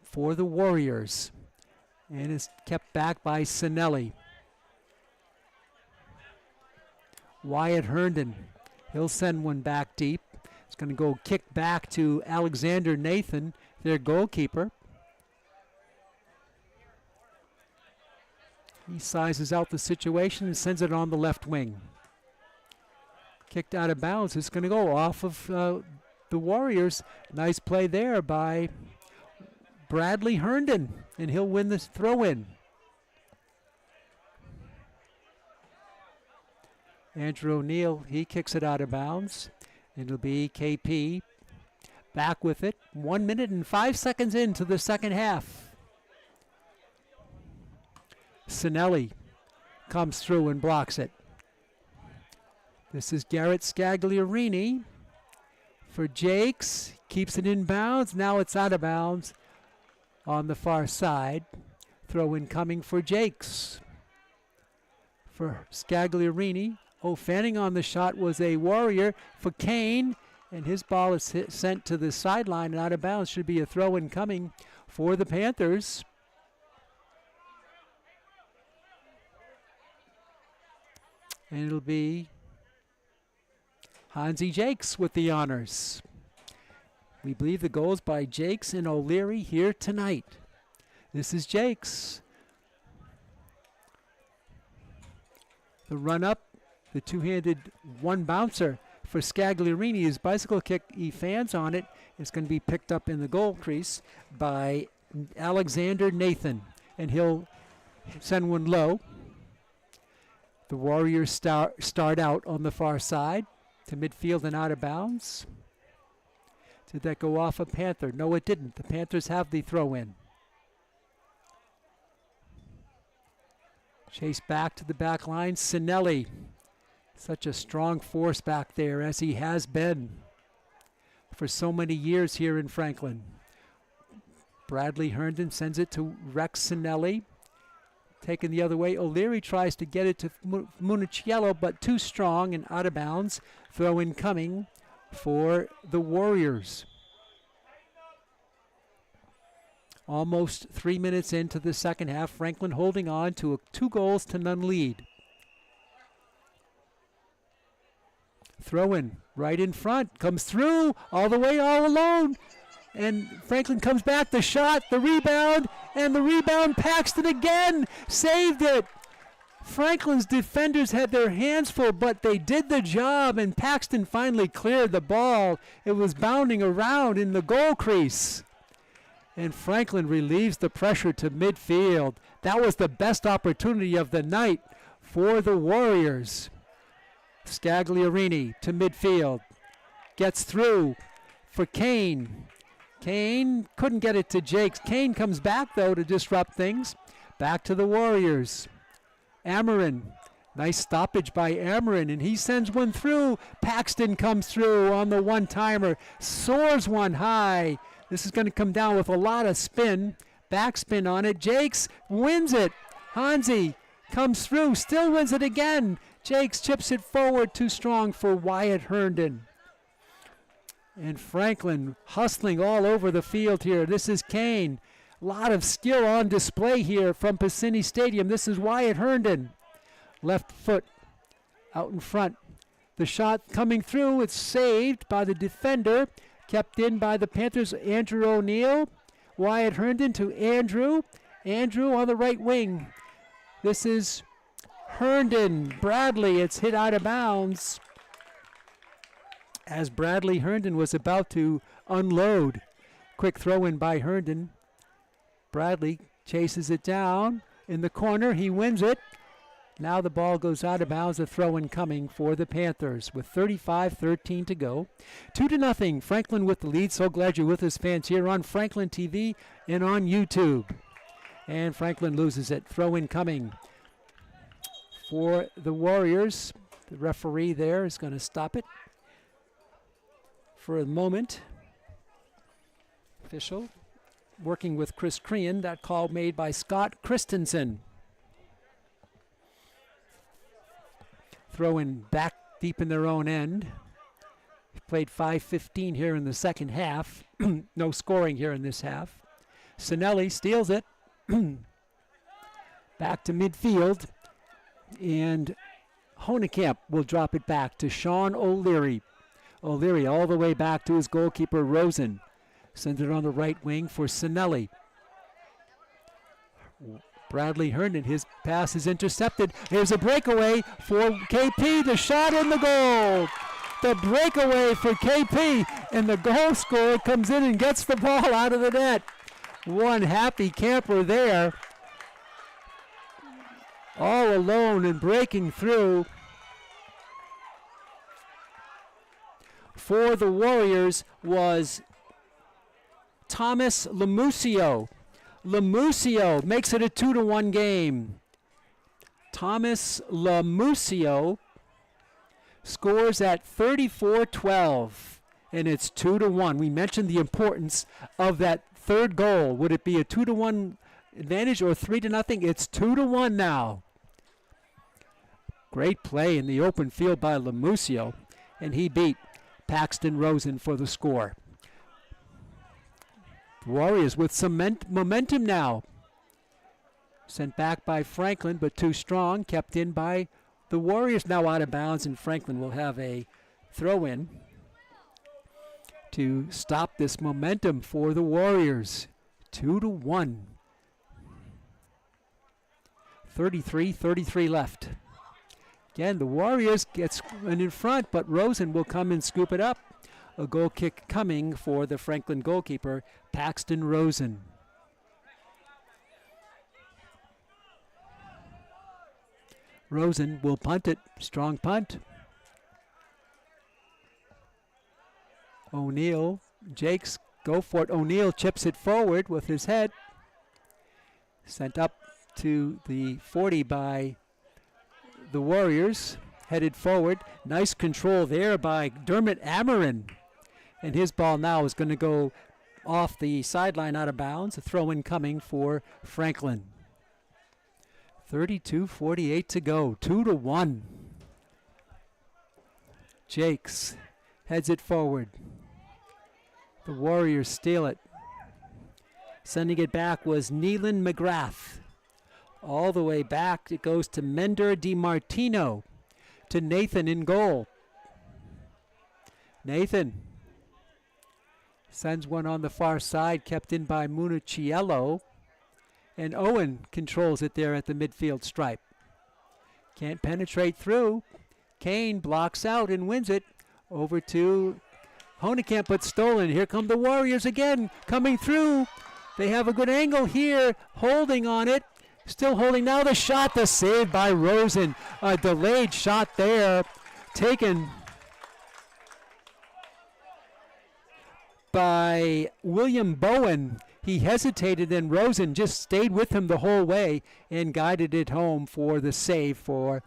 Speaker 1: for the Warriors, and is kept back by Sinelli. Wyatt Herndon, he'll send one back deep. It's going to go kick back to Alexander Nathan, their goalkeeper. He sizes out the situation and sends it on the left wing. Kicked out of bounds. It's going to go off of the Warriors. Nice play there by Bradley Herndon, and he'll win this throw-in. Andrew O'Neill, he kicks it out of bounds. It'll be KP back with it. 1 minute and 5 seconds into the second half. Sinelli comes through and blocks it. This is Garrett Scagliarini for Jakes. Keeps it in bounds. Now it's out of bounds on the far side. Throw in coming for Jakes. For Scagliarini. Fanning on the shot was a Warrior for Kane, and his ball is sent to the sideline and out of bounds. Should be a throw in coming for the Panthers. And it'll be Hansi Jakes with the honors. We believe the goals by Jakes and O'Leary here tonight. This is Jakes. The run-up, the two-handed one-bouncer for Scagliarini. His bicycle kick, he fans on it. It's going to be picked up in the goal crease by Alexander Nathan. And he'll send one low. The Warriors start out on the far side to midfield and out of bounds. Did that go off a Panther? No, it didn't. The Panthers have the throw-in. Chase back to the back line. Sinelli, such a strong force back there, as he has been for so many years here in Franklin. Bradley Herndon sends it to Rex Sinelli. Taken the other way. O'Leary tries to get it to Municiello, but too strong and out of bounds. Throw in coming for the Warriors. Almost 3 minutes into the second half. Franklin holding on to a 2-0 lead. Throw in right in front. Comes through all the way all alone. And Franklin comes back. The shot, the rebound, And the rebound, Paxton again, saved it. Franklin's defenders had their hands full, but they did the job, and Paxton finally cleared the ball. It was bounding around in the goal crease. And Franklin relieves the pressure to midfield. That was the best opportunity of the night for the Warriors. Scagliarini to midfield. Gets through for Kane. Kane couldn't get it to Jakes. Kane comes back, though, to disrupt things. Back to the Warriors. Amarin. Nice stoppage by Amarin, and he sends one through. Paxton comes through on the one-timer. Soars one high. This is going to come down with a lot of spin. Backspin on it. Jakes wins it. Hansi comes through. Still wins it again. Jakes chips it forward. Too strong for Wyatt Herndon. And Franklin hustling all over the field here. This is Kane. A lot of skill on display here from Piscini Stadium. This is Wyatt Herndon. Left foot out in front. The shot coming through. It's saved by the defender. Kept in by the Panthers, Andrew O'Neill. Wyatt Herndon to Andrew. Andrew on the right wing. This is Herndon. Bradley, it's hit out of bounds as Bradley Herndon was about to unload. Quick throw in by Herndon. Bradley chases it down in the corner. He wins it. Now the ball goes out of bounds. A throw in coming for the Panthers with 35-13 to go. 2-0. Franklin with the lead. So glad you're with us, fans, here on Franklin TV and on YouTube. And Franklin loses it. Throw in coming for the Warriors. The referee there is going to stop it for a moment. Official working with Chris Crean. That call made by Scott Christensen. Throwing back deep in their own end. Played 5:15 here in the second half. No scoring here in this half. Sinelli steals it. Back to midfield. And Honekamp will drop it back to Sean O'Leary. O'Leary all the way back to his goalkeeper, Rosen. Sends it on the right wing for Sinelli. Bradley Herndon, his pass is intercepted. Here's a breakaway for KP. The shot in the goal. The breakaway for KP. And the goal scorer comes in and gets the ball out of the net. One happy camper there. All alone and breaking through. For the Warriors was Thomas Lamusio. Lamusio makes it a 2-1 game. Thomas Lamusio scores at 34-12, and it's 2-1. We mentioned the importance of that third goal. Would it be a 2-1 advantage or 3-0? It's 2-1 now. Great play in the open field by Lamusio, and he beat Paxton Rosen for the score. The Warriors with some momentum now. Sent back by Franklin, but too strong. Kept in by the Warriors, now out of bounds, and Franklin will have a throw-in to stop this momentum for the Warriors. 2-1. 33 left. Again, the Warriors gets in front, but Rosen will come and scoop it up. A goal kick coming for the Franklin goalkeeper, Paxton Rosen. Rosen will punt it. Strong punt. O'Neill, Jakes go for it. O'Neill chips it forward with his head. Sent up to the 40 by the Warriors. Headed forward. Nice control there by Dermot Amarin. And his ball now is going to go off the sideline out of bounds. A throw-in coming for Franklin. 32:48 to go. 2-1. Jakes heads it forward. The Warriors steal it. Sending it back was Neelan McGrath. All the way back, it goes to Mender DiMartino. To Nathan in goal. Nathan sends one on the far side, kept in by Municiello. And Owen controls it there at the midfield stripe. Can't penetrate through. Kane blocks out and wins it over to Honekamp, but stolen. Here come the Warriors again, coming through. They have a good angle here, holding on it. Still holding. Now the shot, the save by Rosen. A delayed shot there, taken by William Bowen. He hesitated, and Rosen just stayed with him the whole way and guided it home for the save for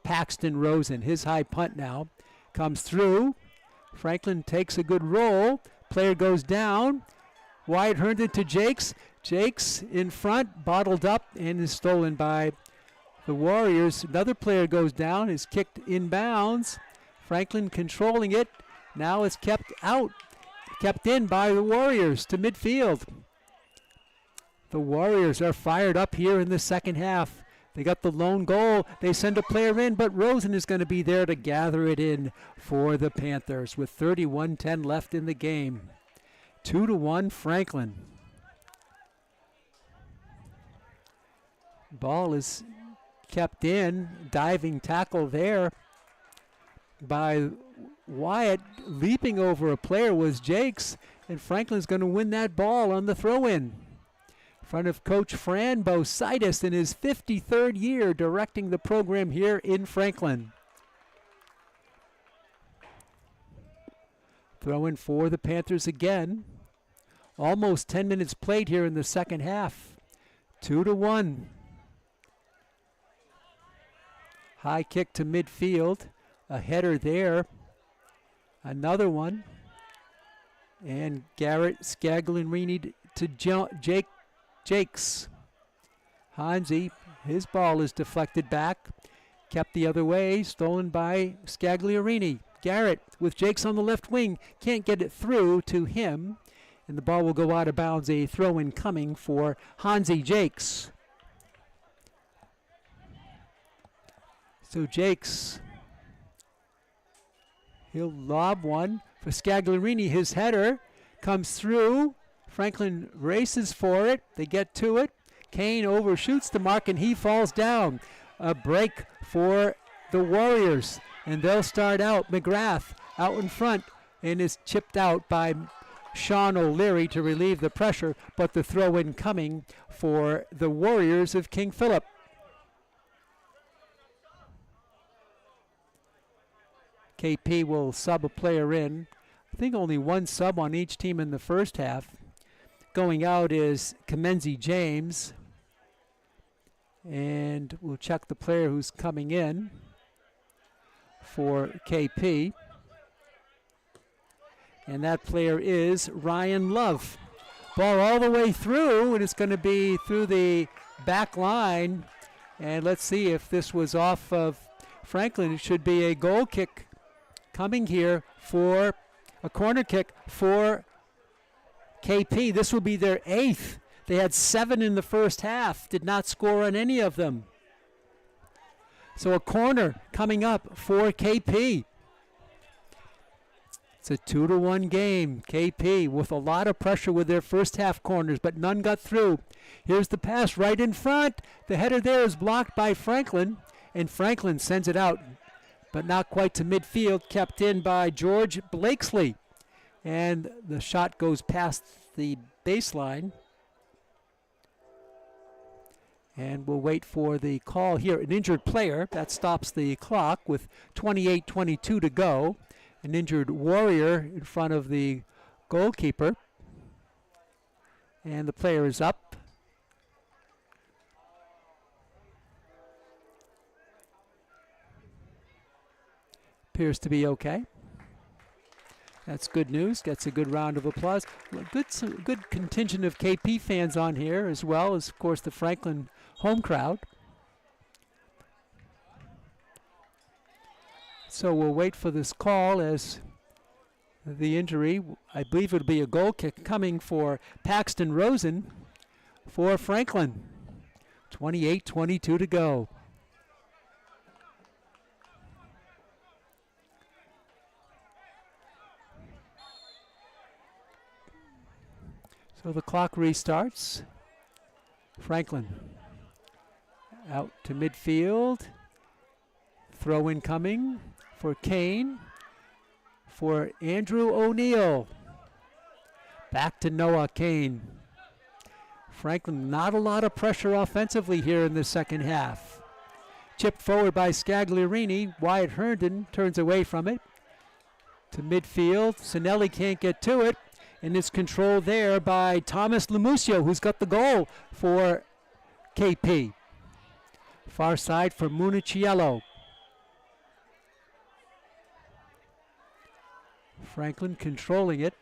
Speaker 1: Paxton Rosen. His high punt now comes through. Franklin takes a good roll. Player goes down. Wyatt Herndon to Jakes. Jakes in front, bottled up, and is stolen by the Warriors. Another player goes down, is kicked inbounds. Franklin controlling it. Now it's kept in by the Warriors to midfield. The Warriors are fired up here in the second half. They got the lone goal. They send a player in, but Rosen is going to be there to gather it in for the Panthers with 31:10 left in the game. 2-1 Franklin. Ball is kept in. Diving tackle there by Wyatt. Leaping over a player was Jakes, and Franklin's going to win that ball on the throw-in. In front of Coach Fran Bositis in his 53rd year directing the program here in Franklin. Throw-in for the Panthers again. Almost 10 minutes played here in the second half. 2-1. High kick to midfield. A header there. Another one. And Garrett Scagliarini to Jakes. Hansi, his ball is deflected back. Kept the other way. Stolen by Scagliarini. Garrett with Jakes on the left wing. Can't get it through to him. And the ball will go out of bounds. A throw-in coming for Hansi Jakes. So Jakes, he'll lob one for Scagliarini. His header comes through. Franklin races for it. They get to it. Kane overshoots the mark, and he falls down. A break for the Warriors, and they'll start out. McGrath out in front, and is chipped out by Sean O'Leary to relieve the pressure, but the throw-in coming for the Warriors of King Philip. KP will sub a player in. I think only one sub on each team in the first half. Going out is Kamenzi James. And we'll check the player who's coming in for KP. And that player is Ryan Love. Ball all the way through, and it's going to be through the back line. And let's see if this was off of Franklin. It should be a goal kick coming here for a corner kick for KP. This will be their 8th. They had 7 in the first half, did not score on any of them. So a corner coming up for KP. It's a 2-1 game. KP with a lot of pressure with their first half corners, but none got through. Here's the pass right in front. The header there is blocked by Franklin, and Franklin sends it out, but not quite to midfield, kept in by George Blakesley. And the shot goes past the baseline. And we'll wait for the call here. An injured player, that stops the clock with 28:22 to go. An injured Warrior in front of the goalkeeper. And the player is up. Appears to be okay. That's good news. Gets a good round of applause. Good contingent of KP fans on here, as well as, of course, the Franklin home crowd. So we'll wait for this call as the injury. I believe it'll be a goal kick coming for Paxton Rosen for Franklin. 28:22 to go. So the clock restarts. Franklin out to midfield. Throw in coming for Kane. For Andrew O'Neill. Back to Noah Kane. Franklin, not a lot of pressure offensively here in the second half. Chipped forward by Scagliarini. Wyatt Herndon turns away from it. To midfield. Sinelli can't get to it. And it's controlled there by Thomas Lamusio, who's got the goal for KP. Far side for Municiello. Franklin controlling it.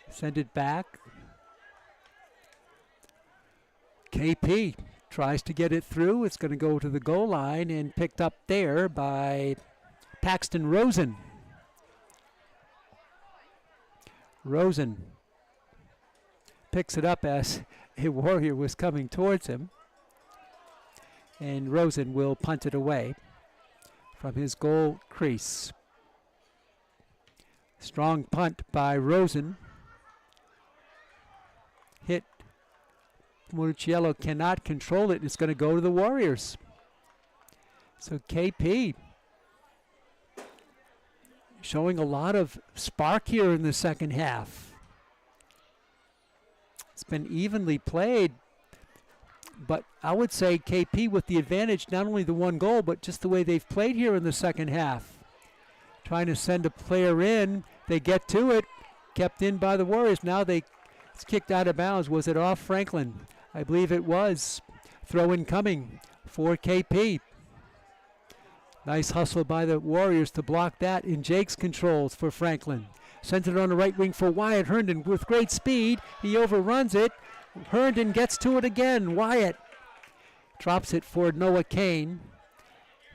Speaker 1: Send it back. KP tries to get it through. It's going to go to the goal line and picked up there by Paxton Rosen. Rosen picks it up as a Warrior was coming towards him. And Rosen will punt it away from his goal crease. Strong punt by Rosen. Hit. Municiello cannot control it. It's going to go to the Warriors. So KP showing a lot of spark here in the second half. It's been evenly played, but I would say KP with the advantage, not only the one goal, but just the way they've played here in the second half. Trying to send a player in. They get to it. Kept in by the Warriors. Now it's kicked out of bounds. Was it off Franklin? I believe it was. Throw in coming for KP. Nice hustle by the Warriors to block that. And Jakes controls for Franklin. Sends it on the right wing for Wyatt Herndon with great speed. He overruns it. Herndon gets to it again. Wyatt drops it for Noah Kane.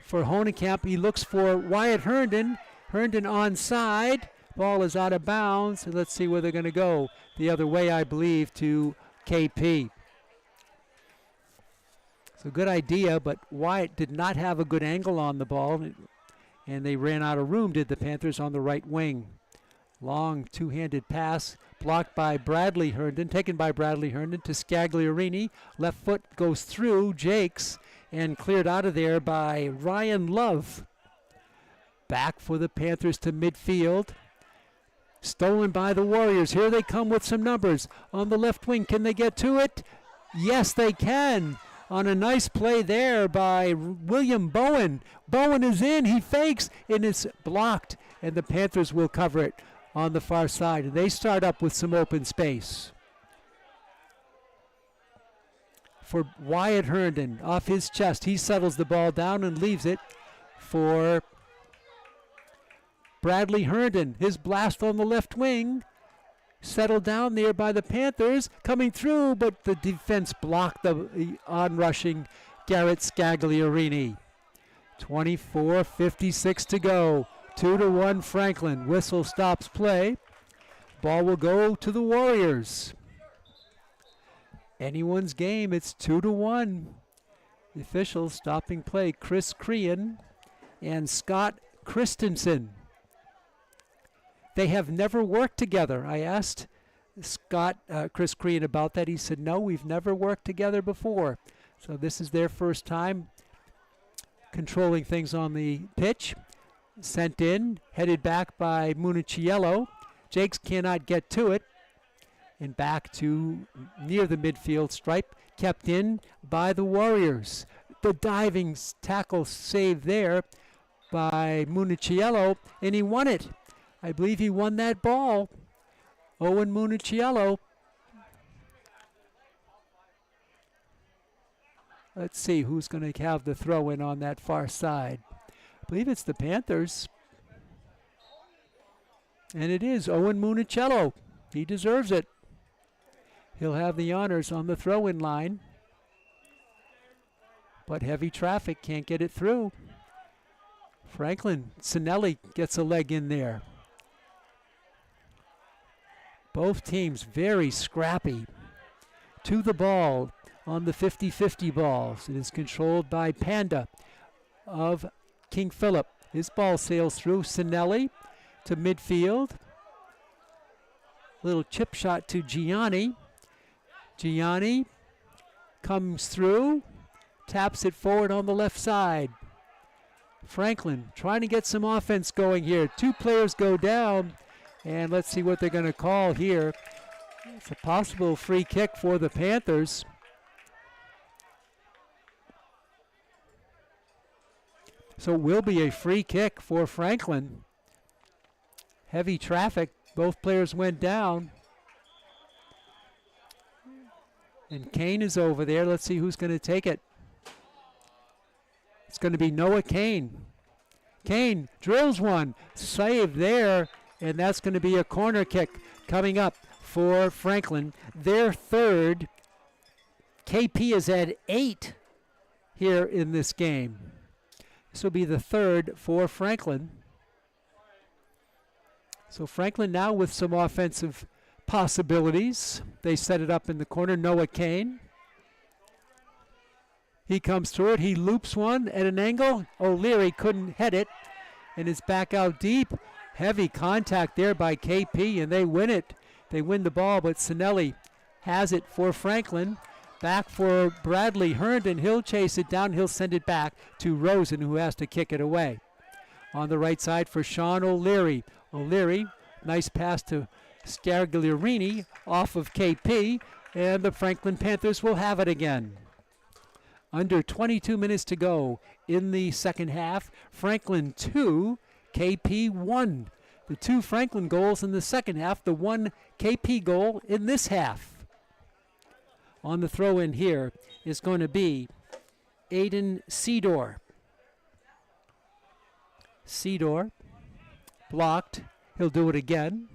Speaker 1: For Honekamp, he looks for Wyatt Herndon. Herndon onside. Ball is out of bounds. And let's see where they're going to go. The other way, I believe, to KP. So good idea, but Wyatt did not have a good angle on the ball. And they ran out of room, did the Panthers, on the right wing. Long two-handed pass blocked by Bradley Herndon, taken by Bradley Herndon to Scagliarini. Left foot goes through Jakes and cleared out of there by Ryan Love. Back for the Panthers to midfield. Stolen by the Warriors. Here they come with some numbers on the left wing. Can they get to it? Yes, they can. On a nice play there by William Bowen. Bowen is in. He fakes and it's blocked. And the Panthers will cover it on the far side. And they start up with some open space. For Wyatt Herndon, off his chest. He settles the ball down and leaves it for Bradley Herndon. His blast on the left wing. Settled down there by the Panthers. Coming through, but the defense blocked the onrushing Garrett Scagliarini. 24:56 to go. 2-1 Franklin. Whistle stops play. Ball will go to the Warriors. Anyone's game. It's 2-1. The officials stopping play. Chris Crean and Scott Christensen. They have never worked together. I asked Chris Crean about that. He said, no, we've never worked together before. So this is their first time controlling things on the pitch. Sent in, headed back by Municiello. Jakes cannot get to it. And back to near the midfield stripe. Kept in by the Warriors. The diving tackle save there by Municiello. And he won it. I believe he won that ball. Owen Municiello. Let's see who's going to have the throw in on that far side. I believe it's the Panthers. And it is Owen Municiello. He deserves it. He'll have the honors on the throw-in line. But heavy traffic can't get it through. Franklin Sinelli gets a leg in there. Both teams very scrappy. To the ball on the 50-50 balls. It is controlled by Panda of King Philip. His ball sails through. Sinelli to midfield. Little chip shot to Gianni. Gianni comes through, taps it forward on the left side. Franklin trying to get some offense going here. 2 players go down, and let's see what they're going to call here. It's a possible free kick for the Panthers. So it will be a free kick for Franklin. Heavy traffic. Both players went down. And Kane is over there. Let's see who's going to take it. It's going to be Noah Kane. Kane drills one. Saved there. And that's going to be a corner kick coming up for Franklin. Their third. KP has had 8 here in this game. This will be the third for Franklin. So Franklin now with some offensive possibilities. They set it up in the corner. Noah Kane. He comes through it. He loops one at an angle. O'Leary couldn't head it. And it's back out deep. Heavy contact there by KP, and they win it. They win the ball, but Sinelli has it for Franklin. Back for Bradley Herndon. He'll chase it down. He'll send it back to Rosen, who has to kick it away. On the right side for Sean O'Leary. O'Leary, nice pass to Scagliarini off of KP, and the Franklin Panthers will have it again. Under 22 minutes to go in the second half. Franklin 2, KP 1. The 2 Franklin goals in the second half, the 1 KP goal in this half. On the throw-in here is going to be Aiden Seedor. Seedor blocked. He'll do it again.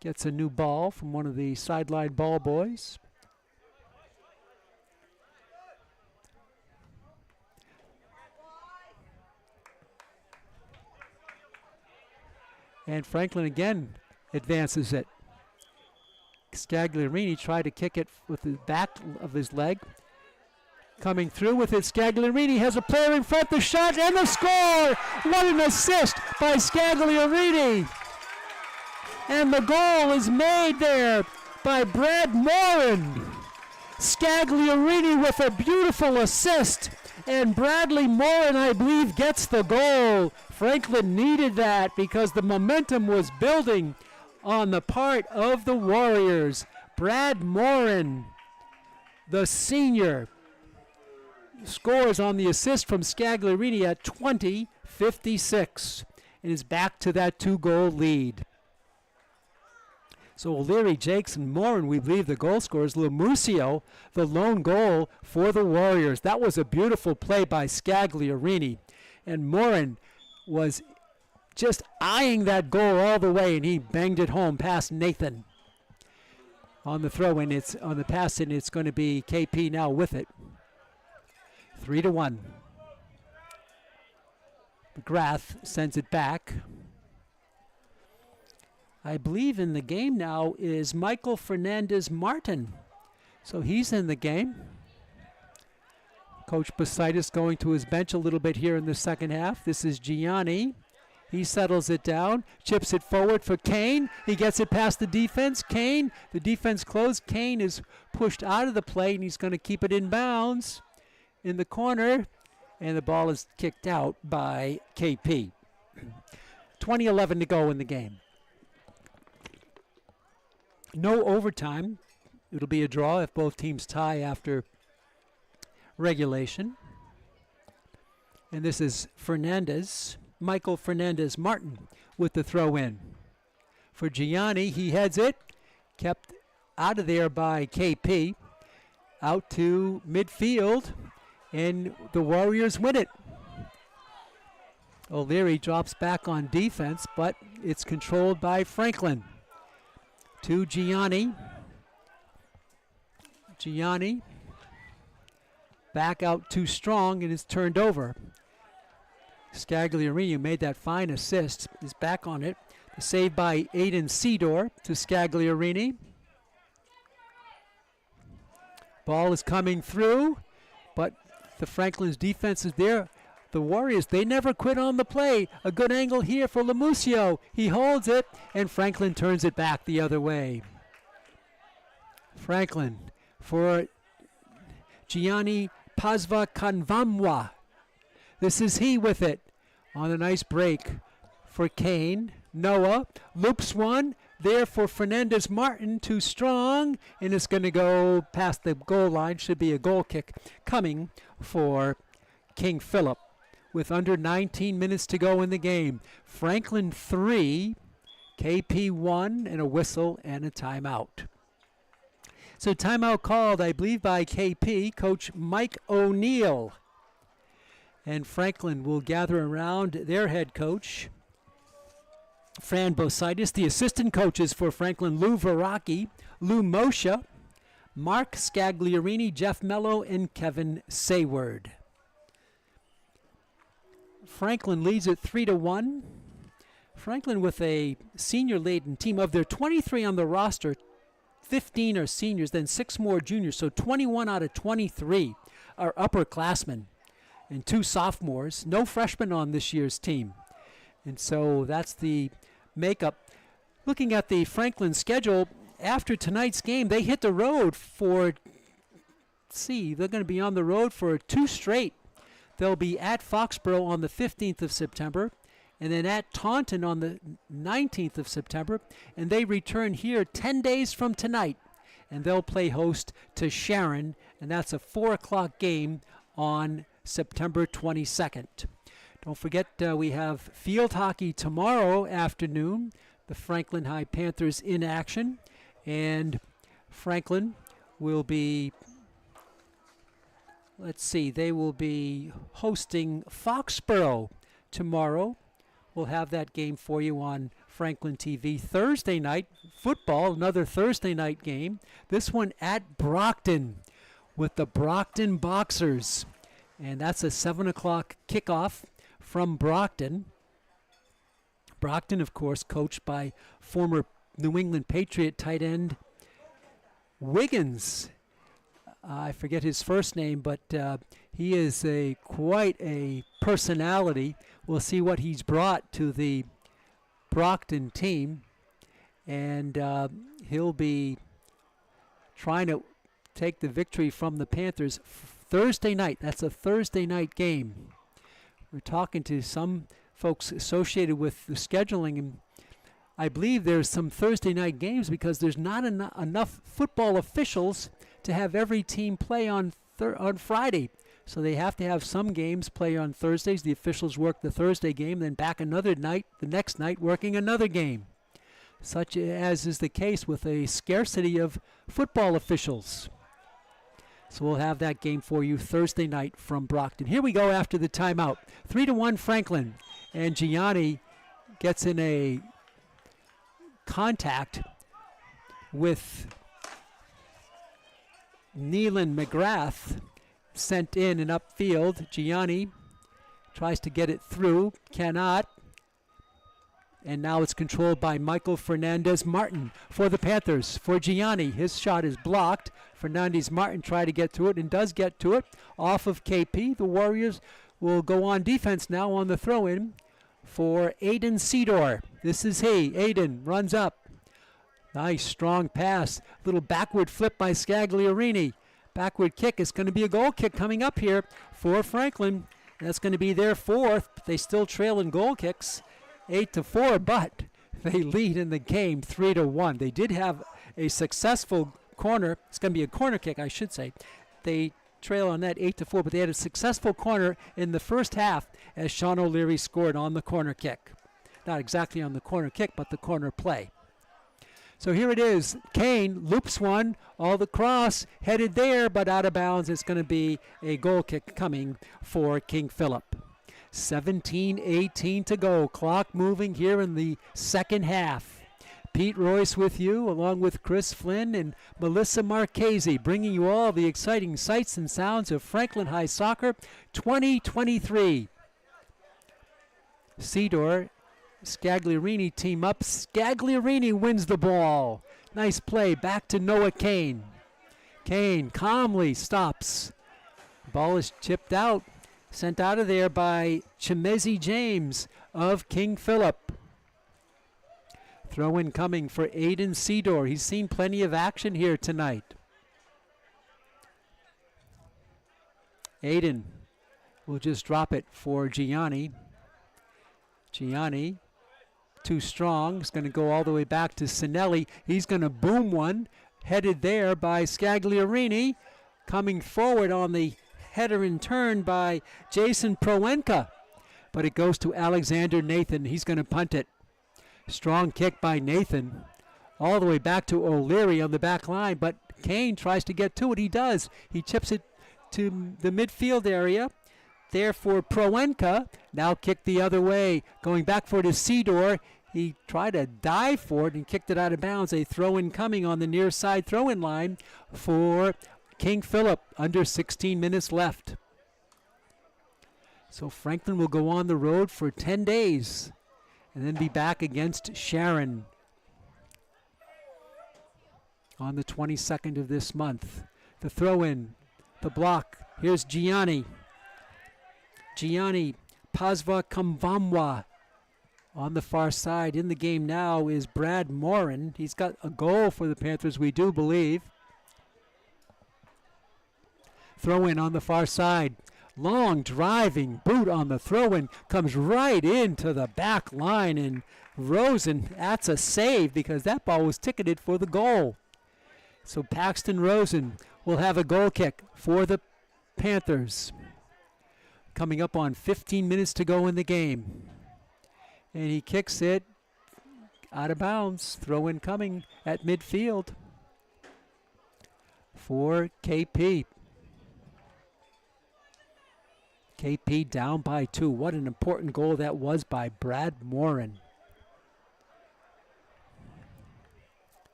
Speaker 1: Gets a new ball from one of the sideline ball boys. And Franklin again advances it. Scagliarini tried to kick it with the back of his leg. Coming through with it, Scagliarini has a player in front, the shot, and the score! What an assist by Scagliarini! And the goal is made there by Brad Morin. Scagliarini with a beautiful assist, and Bradley Morin, I believe, gets the goal. Franklin needed that because the momentum was building on the part of the Warriors. Brad Morin, the senior, scores on the assist from Scagliarini at 20:56 and is back to that 2-goal lead. So O'Leary, Jakes, and Morin, we believe the goal scorers. Lamusio, the lone goal for the Warriors. That was a beautiful play by Scagliarini. And Morin was just eyeing that goal all the way, and he banged it home past Nathan. On the throw-in, it's on the pass-in, it's going to be KP now with it. 3-1. McGrath sends it back. I believe in the game now is Michael Fernandez Martin. So he's in the game. Coach Basitis going to his bench a little bit here in the second half. This is Gianni. He settles it down, chips it forward for Kane. He gets it past the defense. Kane, the defense closed. Kane is pushed out of the play, and he's going to keep it in bounds in the corner. And the ball is kicked out by KP. 20:11 to go in the game. No overtime. It'll be a draw if both teams tie after regulation. And this is Fernandez, Michael Fernandez Martin with the throw in. For Gianni, he heads it, kept out of there by KP, out to midfield, and the Warriors win it. O'Leary drops back on defense, but it's controlled by Franklin. To Gianni. Gianni back out too strong and is turned over. Scagliarini made that fine assist, is back on it. The save by Aiden Seedor to Scagliarini. Ball is coming through, but the Franklin's defense is there. The Warriors, they never quit on the play. A good angle here for Lamusio. He holds it, and Franklin turns it back the other way. Franklin for Gianni Pazva Kanvamwa. This is he with it on a nice break for Kane. Noah loops one there for Fernandez Martin, too strong, and it's going to go past the goal line. Should be a goal kick coming for King Philip with under 19 minutes to go in the game. Franklin 3, KP 1, and a whistle and a timeout. So timeout called, I believe, by KP, Coach Mike O'Neill. And Franklin will gather around their head coach, Fran Bositis. The assistant coaches for Franklin, Lou Veracki, Lou Moshe, Mark Scagliarini, Jeff Mello, and Kevin Sayward. Franklin leads at 3-1. Franklin with a senior-laden team. Of their 23 on the roster, 15 are seniors, then 6 more juniors. So 21 out of 23 are upperclassmen and 2 sophomores. No freshmen on this year's team. And so that's the makeup. Looking at the Franklin schedule, after tonight's game, they hit the road for, they're going to be on the road for 2 straight. They'll be at Foxborough on the 15th of September, and then at Taunton on the 19th of September, and they return here 10 days from tonight, and they'll play host to Sharon, and that's a 4 o'clock game on September 22nd. Don't forget we have field hockey tomorrow afternoon, the Franklin High Panthers in action, and Franklin will be, they will be hosting Foxborough tomorrow. We'll have that game for you on Franklin TV. Thursday night, football, another Thursday night game. This one at Brockton with the Brockton Boxers. And that's a 7 o'clock kickoff from Brockton. Brockton, of course, coached by former New England Patriot tight end Wiggins. I forget his first name, but he is quite a personality. We'll see what he's brought to the Brockton team, and he'll be trying to take the victory from the Panthers Thursday night. That's a Thursday night game. We're talking to some folks associated with the scheduling, and I believe there's some Thursday night games because there's not enough football officials to have every team play on Friday. So they have to have some games play on Thursdays. The officials work the Thursday game, then back another night, the next night working another game. Such as is the case with a scarcity of football officials. So we'll have that game for you Thursday night from Brockton. Here we go after the timeout. 3-1 Franklin. And Gianni gets in a contact with Neelan McGrath, sent in and upfield. Gianni tries to get it through, cannot. And now it's controlled by Michael Fernandez Martin for the Panthers. For Gianni, his shot is blocked. Fernandez Martin tried to get to it and does get to it. Off of KP, the Warriors will go on defense now on the throw-in for Aiden Cedor. This is he. Aiden runs up. Nice, strong pass. Little backward flip by Scagliarini. Backward kick. It's going to be a goal kick coming up here for Franklin. That's going to be their 4th. But they still trail in goal kicks, 8-4, but they lead in the game 3-1. They did have a successful corner. It's going to be a corner kick, I should say. They trail on that 8-4, but they had a successful corner in the first half as Sean O'Leary scored on the corner kick. Not exactly on the corner kick, but the corner play. So here it is. Kane loops one, all the cross, headed there, but out of bounds. It's going to be a goal kick coming for King Philip. 17:18 to go. Clock moving here in the second half. Pete Royce with you, along with Chris Flynn and Melissa Marchese, bringing you all the exciting sights and sounds of Franklin High Soccer 2023. Cedor, Scagliarini team up. Scagliarini wins the ball. Nice play. Back to Noah Kane. Kane calmly stops. Ball is chipped out. Sent out of there by Chimezi James of King Philip. Throw-in coming for Aiden Cedor. He's seen plenty of action here tonight. Aiden will just drop it for Gianni. Gianni, too strong. He's going to go all the way back to Sinelli. He's going to boom one. Headed there by Scagliarini. Coming forward on the header and turn by Jason Proenka. But it goes to Alexander Nathan. He's going to punt it. Strong kick by Nathan. All the way back to O'Leary on the back line. But Kane tries to get to it. He does. He chips it to the midfield area. There for Proenka. Now kicked the other way. Going back for it is Sidor. He tried to dive for it and kicked it out of bounds. A throw-in coming on the near side throw-in line for King Philip. Under 16 minutes left. So Franklin will go on the road for 10 days and then be back against Sharon on the 22nd of this month. The throw-in, the block. Here's Gianni. Gianni Pasva Kamvamwa on the far side. In the game now is Brad Morin. He's got a goal for the Panthers, we do believe. Throw-in on the far side. Long driving boot on the throw-in. Comes right into the back line. And Rosen, that's a save because that ball was ticketed for the goal. So Paxton Rosen will have a goal kick for the Panthers. Coming up on 15 minutes to go in the game. And he kicks it out of bounds. Throw-in coming at midfield for KP. KP down by 2. What an important goal that was by Brad Morin.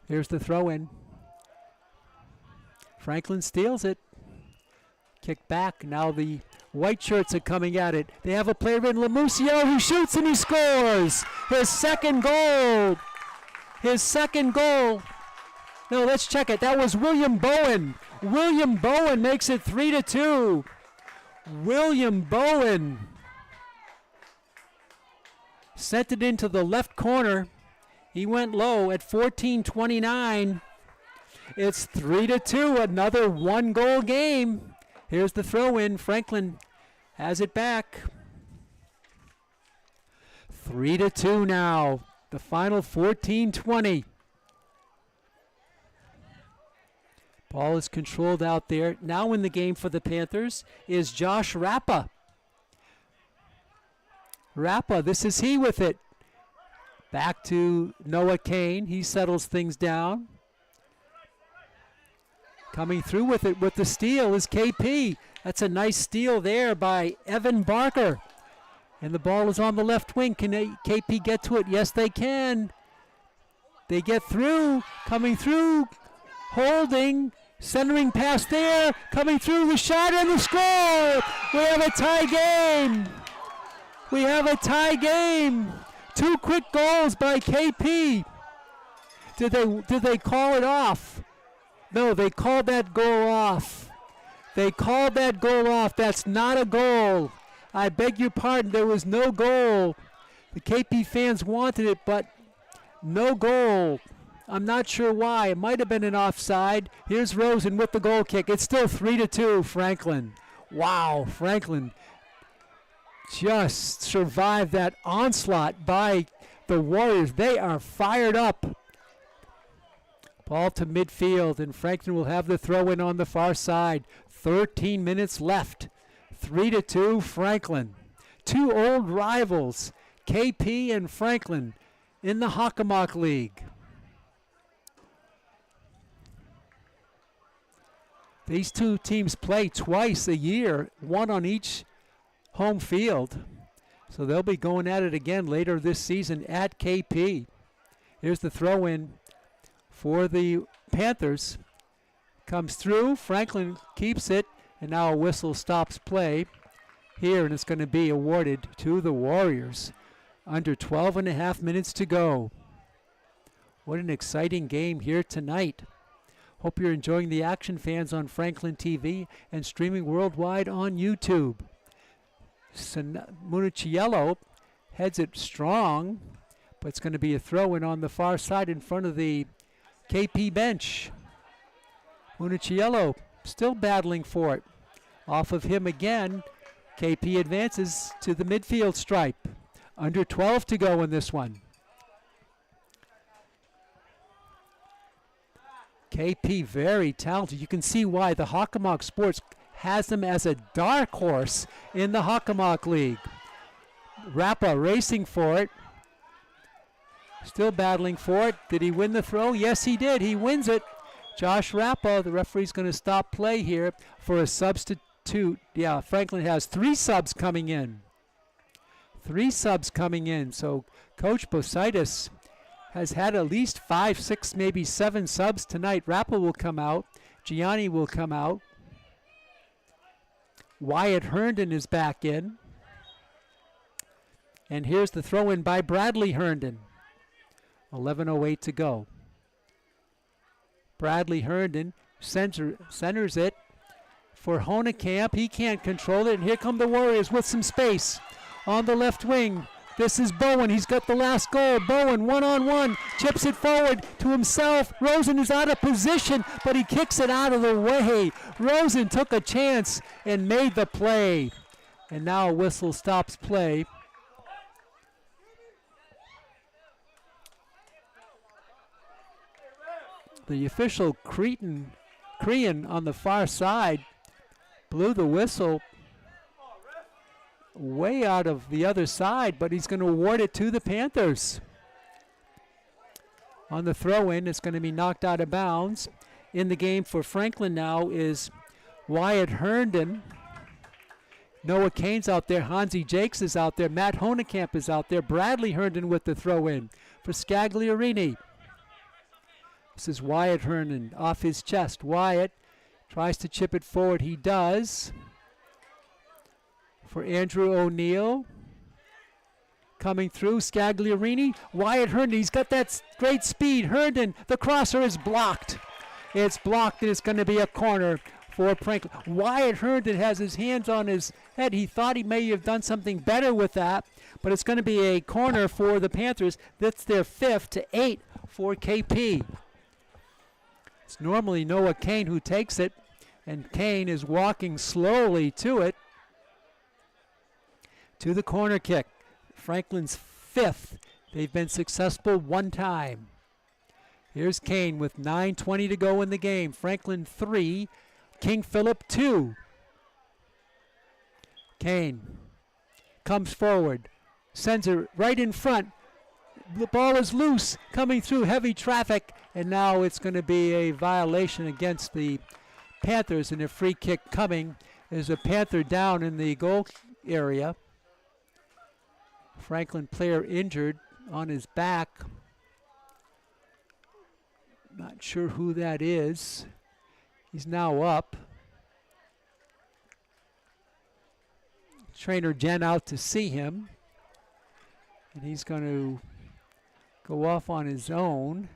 Speaker 1: Here's the throw-in. Franklin steals it. Kick back. Now the white shirts are coming at it. They have a player in Lamusio who shoots and he scores. His second goal. His second goal. No, let's check it. That was William Bowen. William Bowen makes it 3-2. William Bowen sent it into the left corner. He went low at 14:29. It's 3-2, another one-goal game. Here's the throw-in. Franklin has it back. 3-2 now. The final 14:20. Ball is controlled out there. Now in the game for the Panthers is Josh Rappa. Rappa, this is he with it. Back to Noah Kane. He settles things down. Coming through with it with the steal is KP. That's a nice steal there by Evan Barker. And the ball is on the left wing. Can KP get to it? Yes, they can. They get through. Coming through. Holding. Centering pass there. Coming through the shot and the score. We have a tie game. We have a tie game. 2 quick goals by KP. Did they call it off? No, they called that goal off. They called that goal off. That's not a goal. I beg your pardon. There was no goal. The KP fans wanted it, but no goal. I'm not sure why. It might have been an offside. Here's Rosen with the goal kick. It's still 3-2, Franklin. Wow, Franklin just survived that onslaught by the Warriors. They are fired up. Ball to midfield, and Franklin will have the throw-in on the far side. 13 minutes left. 3-2, Franklin. 2 old rivals, KP and Franklin, in the Hockomock League. These 2 teams play twice a year, one on each home field. So they'll be going at it again later this season at KP. Here's the throw-in for the Panthers. Comes through. Franklin keeps it. And now a whistle stops play here. And it's going to be awarded to the Warriors. Under 12.5 minutes to go. What an exciting game here tonight. Hope you're enjoying the action, fans, on Franklin TV and streaming worldwide on YouTube. Municiello heads it strong, but it's going to be a throw-in on the far side in front of the KP bench. Municiello still battling for it. Off of him again. KP advances to the midfield stripe. Under 12 to go in this one. KP very talented. You can see why the Hockomock Sports has them as a dark horse in the Hockomock League. Rappa racing for it. Still battling for it. Did he win the throw? Yes, he did. He wins it. Josh Rappa, the referee's going to stop play here for a substitute. Yeah, Franklin has 3 subs coming in. 3 subs coming in. So Coach Bositis has had at least 5, 6, maybe 7 subs tonight. Rappa will come out. Gianni will come out. Wyatt Herndon is back in. And here's the throw in by Bradley Herndon. 11:08 to go. Bradley Herndon centers it for Honekamp. He can't control it. And here come the Warriors with some space on the left wing. This is Bowen. He's got the last goal. Bowen, one-on-one, chips it forward to himself. Rosen is out of position, but he kicks it out of the way. Rosen took a chance and made the play. And now a whistle stops play. The official Cretan on the far side blew the whistle way out of the other side, but he's going to award it to the Panthers. On the throw-in, it's going to be knocked out of bounds. In the game for Franklin now is Wyatt Herndon. Noah Kane's out there. Hansi Jakes is out there. Matt Honekamp is out there. Bradley Herndon with the throw-in for Scagliarini. This is Wyatt Herndon off his chest. Wyatt tries to chip it forward. He does. For Andrew O'Neill. Coming through, Scagliarini. Wyatt Herndon, he's got that great speed. Herndon, the crosser is blocked. It's blocked and it's going to be a corner for Franklin. Wyatt Herndon has his hands on his head. He thought he may have done something better with that, but it's going to be a corner for the Panthers. That's their 5th to 8 for KP. It's normally Noah Kane who takes it, and Kane is walking slowly to it. To the corner kick. Franklin's 5th. They've been successful 1 time. Here's Kane with 9:20 to go in the game. Franklin 3, King Philip 2. Kane comes forward, sends it right in front. The ball is loose, coming through heavy traffic, and now it's going to be a violation against the Panthers, and a free kick coming. There's a Panther down in the goal area. Franklin player injured on his back. Not sure who that is. He's now up. Trainer Jen out to see him. And he's going to go off on his own.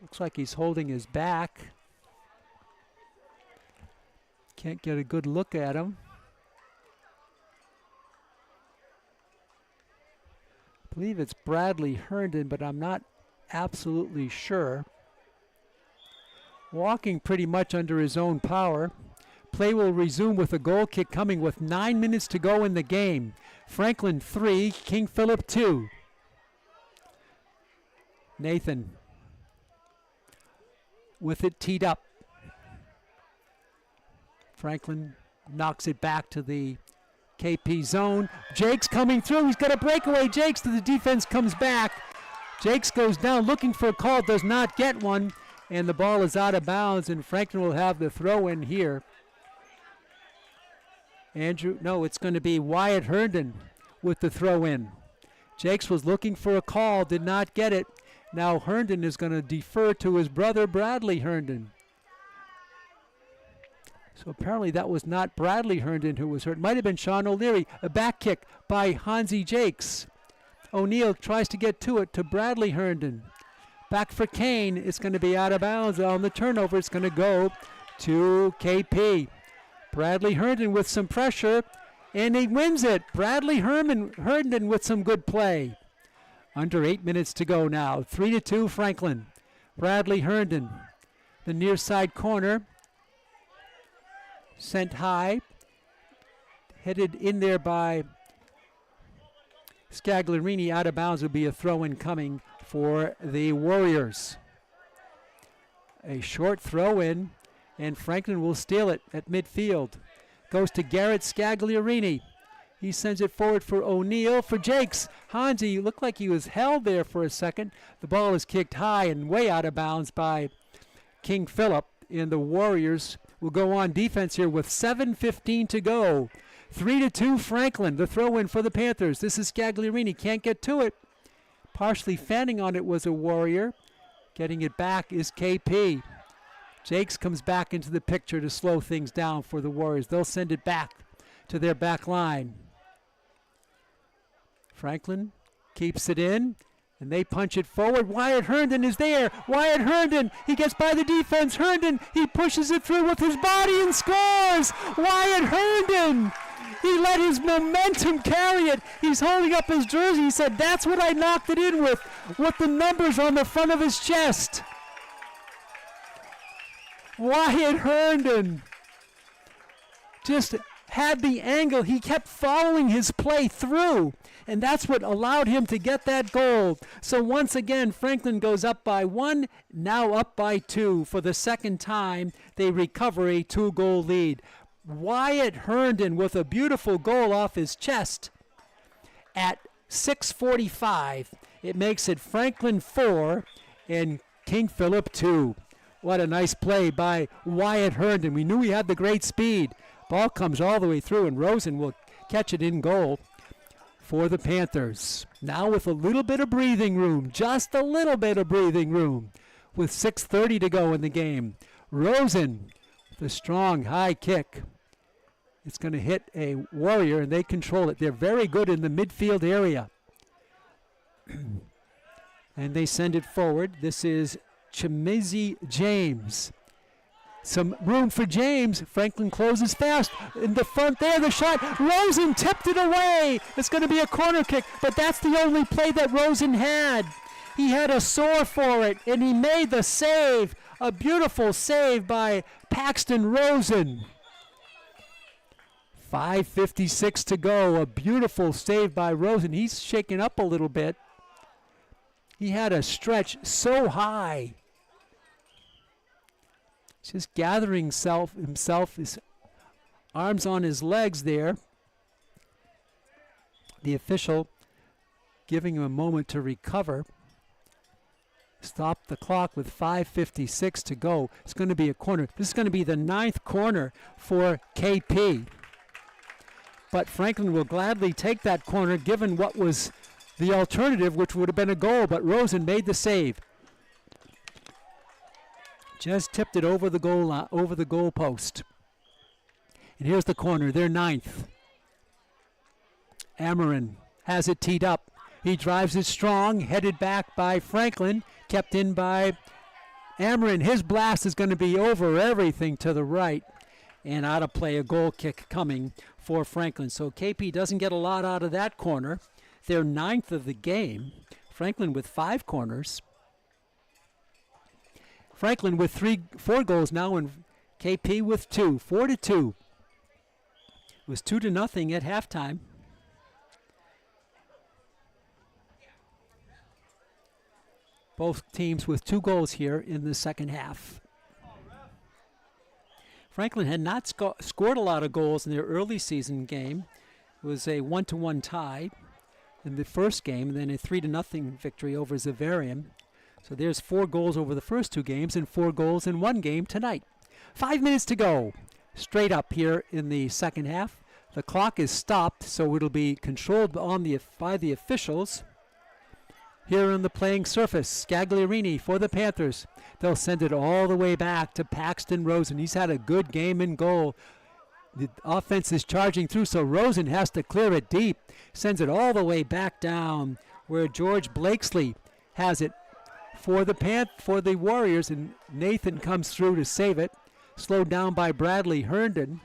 Speaker 1: Looks like he's holding his back. Can't get a good look at him. I believe it's Bradley Herndon, but I'm not absolutely sure. Walking pretty much under his own power. Play will resume with a goal kick coming with 9 minutes to go in the game. Franklin 3, King Philip 2. Nathan with it teed up. Franklin knocks it back to the KP zone. Jakes coming through. He's got a breakaway. Jakes to the defense comes back. Jakes goes down looking for a call. Does not get one. And the ball is out of bounds. And Franklin will have the throw in here. It's going to be Wyatt Herndon with the throw in. Jakes was looking for a call. Did not get it. Now Herndon is going to defer to his brother Bradley Herndon. So apparently that was not Bradley Herndon who was hurt. Might have been Sean O'Leary. A back kick by Hansi Jakes. O'Neill tries to get to it to Bradley Herndon. Back for Kane. It's going to be out of bounds on the turnover. It's going to go to KP. Bradley Herndon with some pressure, and he wins it. Bradley Herndon with some good play. Under 8 minutes to go now. 3-2 Franklin. Bradley Herndon the near side corner. Sent high. Headed in there by Scagliarini. Out of bounds will be a throw-in coming for the Warriors. A short throw-in, and Franklin will steal it at midfield. Goes to Garrett Scagliarini. He sends it forward for O'Neal. For Jakes. Hansi looked like he was held there for a second. The ball is kicked high and way out of bounds by King Philip. And the Warriors will go on defense here with 7:15 to go. 3-2 Franklin. The throw-in for the Panthers. This is Scagliarini. Can't get to it. Partially fanning on it was a Warrior. Getting it back is KP. Jakes comes back into the picture to slow things down for the Warriors. They'll send it back to their back line. Franklin keeps it in, and they punch it forward. Wyatt Herndon is there. Wyatt Herndon, he gets by the defense. Herndon, he pushes it through with his body and scores. Wyatt Herndon, he let his momentum carry it. He's holding up his jersey. He said, that's what I knocked it in with the numbers on the front of his chest. Wyatt Herndon just had the angle. He kept following his play through, and that's what allowed him to get that goal. So once again, Franklin goes up by 1, now up by 2. For the second time, they recover a 2-goal lead. Wyatt Herndon with a beautiful goal off his chest at 6:45. It makes it Franklin 4 and King Philip 2. What a nice play by Wyatt Herndon. We knew he had the great speed. Ball comes all the way through, and Rosen will catch it in goal for the Panthers. Now with a little bit of breathing room, just a little bit of breathing room, with 6:30 to go in the game. Rosen with a strong high kick. It's going to hit a Warrior, and they control it. They're very good in the midfield area. And they send it forward. This is Chimizi James. Some room for James. Franklin closes fast. In the front there, the shot. Rosen tipped it away. It's going to be a corner kick, but that's the only play that Rosen had. He had a sore for it, and he made the save. A beautiful save by Paxton Rosen. 5:56 to go. A beautiful save by Rosen. He's shaken up a little bit. He had a stretch so high. Just gathering himself, his arms on his legs there. The official giving him a moment to recover. Stop the clock with 5:56 to go. It's going to be a corner. This is going to be the 9th corner for KP. But Franklin will gladly take that corner given what was the alternative, which would have been a goal, but Rosen made the save. Just tipped it over the goal post. And here's the corner, their 9th. Amarin has it teed up. He drives it strong, headed back by Franklin, kept in by Amarin. His blast is going to be over everything to the right. And out of play, a goal kick coming for Franklin. So KP doesn't get a lot out of that corner. They're 9th of the game. Franklin with 5 corners. Franklin with 4 goals now, and KP with 2. 4-2. It was 2-0 at halftime. Both teams with 2 goals here in the second half. Franklin had not scored a lot of goals in their early season game. It was a 1-1 tie in the first game, and then a 3-0 victory over Zavarian. So there's 4 goals over the first 2 games and 4 goals in 1 game tonight. 5 minutes to go. Straight up here in the second half. The clock is stopped, so it'll be controlled by the officials. Here on the playing surface, Scagliarini for the Panthers. They'll send it all the way back to Paxton Rosen. He's had a good game in goal. The offense is charging through, so Rosen has to clear it deep. Sends it all the way back down where George Blakesley has it for the Warriors, and Nathan comes through to save it. Slowed down by Bradley Herndon.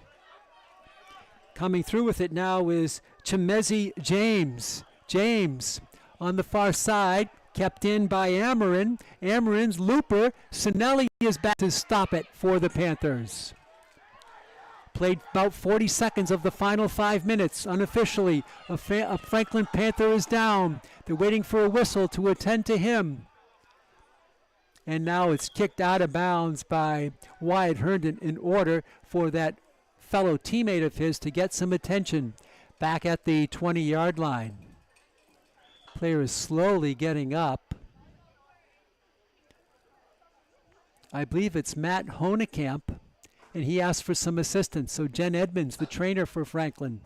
Speaker 1: Coming through with it now is Chimezi James. James on the far side, Kept in by Amarin. Amarin's looper. Sinelli is back to stop it for the Panthers. Played about 40 seconds of the final 5 minutes. Unofficially, a Franklin Panther is down. They're waiting for a whistle to attend to him. And now it's kicked out of bounds by Wyatt Herndon in order for that fellow teammate of his to get some attention back at the 20-yard line. Player is slowly getting up. I believe it's Matt Honekamp, and he asked for some assistance. So Jen Edmonds, the trainer for Franklin,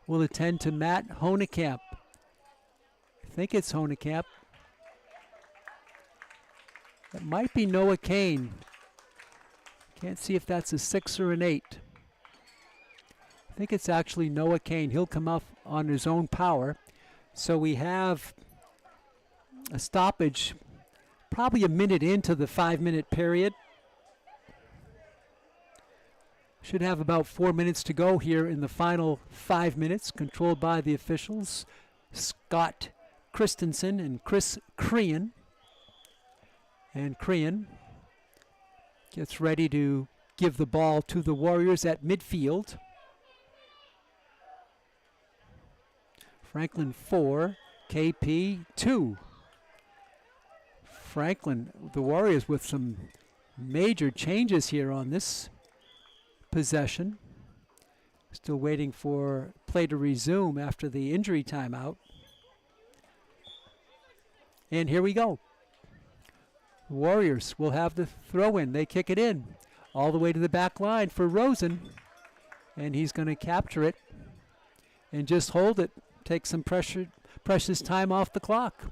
Speaker 1: will attend to Matt Honekamp. I think it's Honekamp. That might be Noah Kane. Can't see if that's a 6 or an 8. I think it's actually Noah Kane. He'll come up on his own power. So we have a stoppage probably a minute into the 5-minute period. Should have about 4 minutes to go here in the final 5 minutes, controlled by the officials, Scott Christensen and Chris Crean. And Crean gets ready to give the ball to the Warriors at midfield. Franklin 4, KP 2. Franklin, the Warriors, with some major changes here on this possession. Still waiting for play to resume after the injury timeout. And here we go. The Warriors will have the throw in. They kick it in all the way to the back line for Rosen. And he's going to capture it and just hold it. Take some precious time off the clock.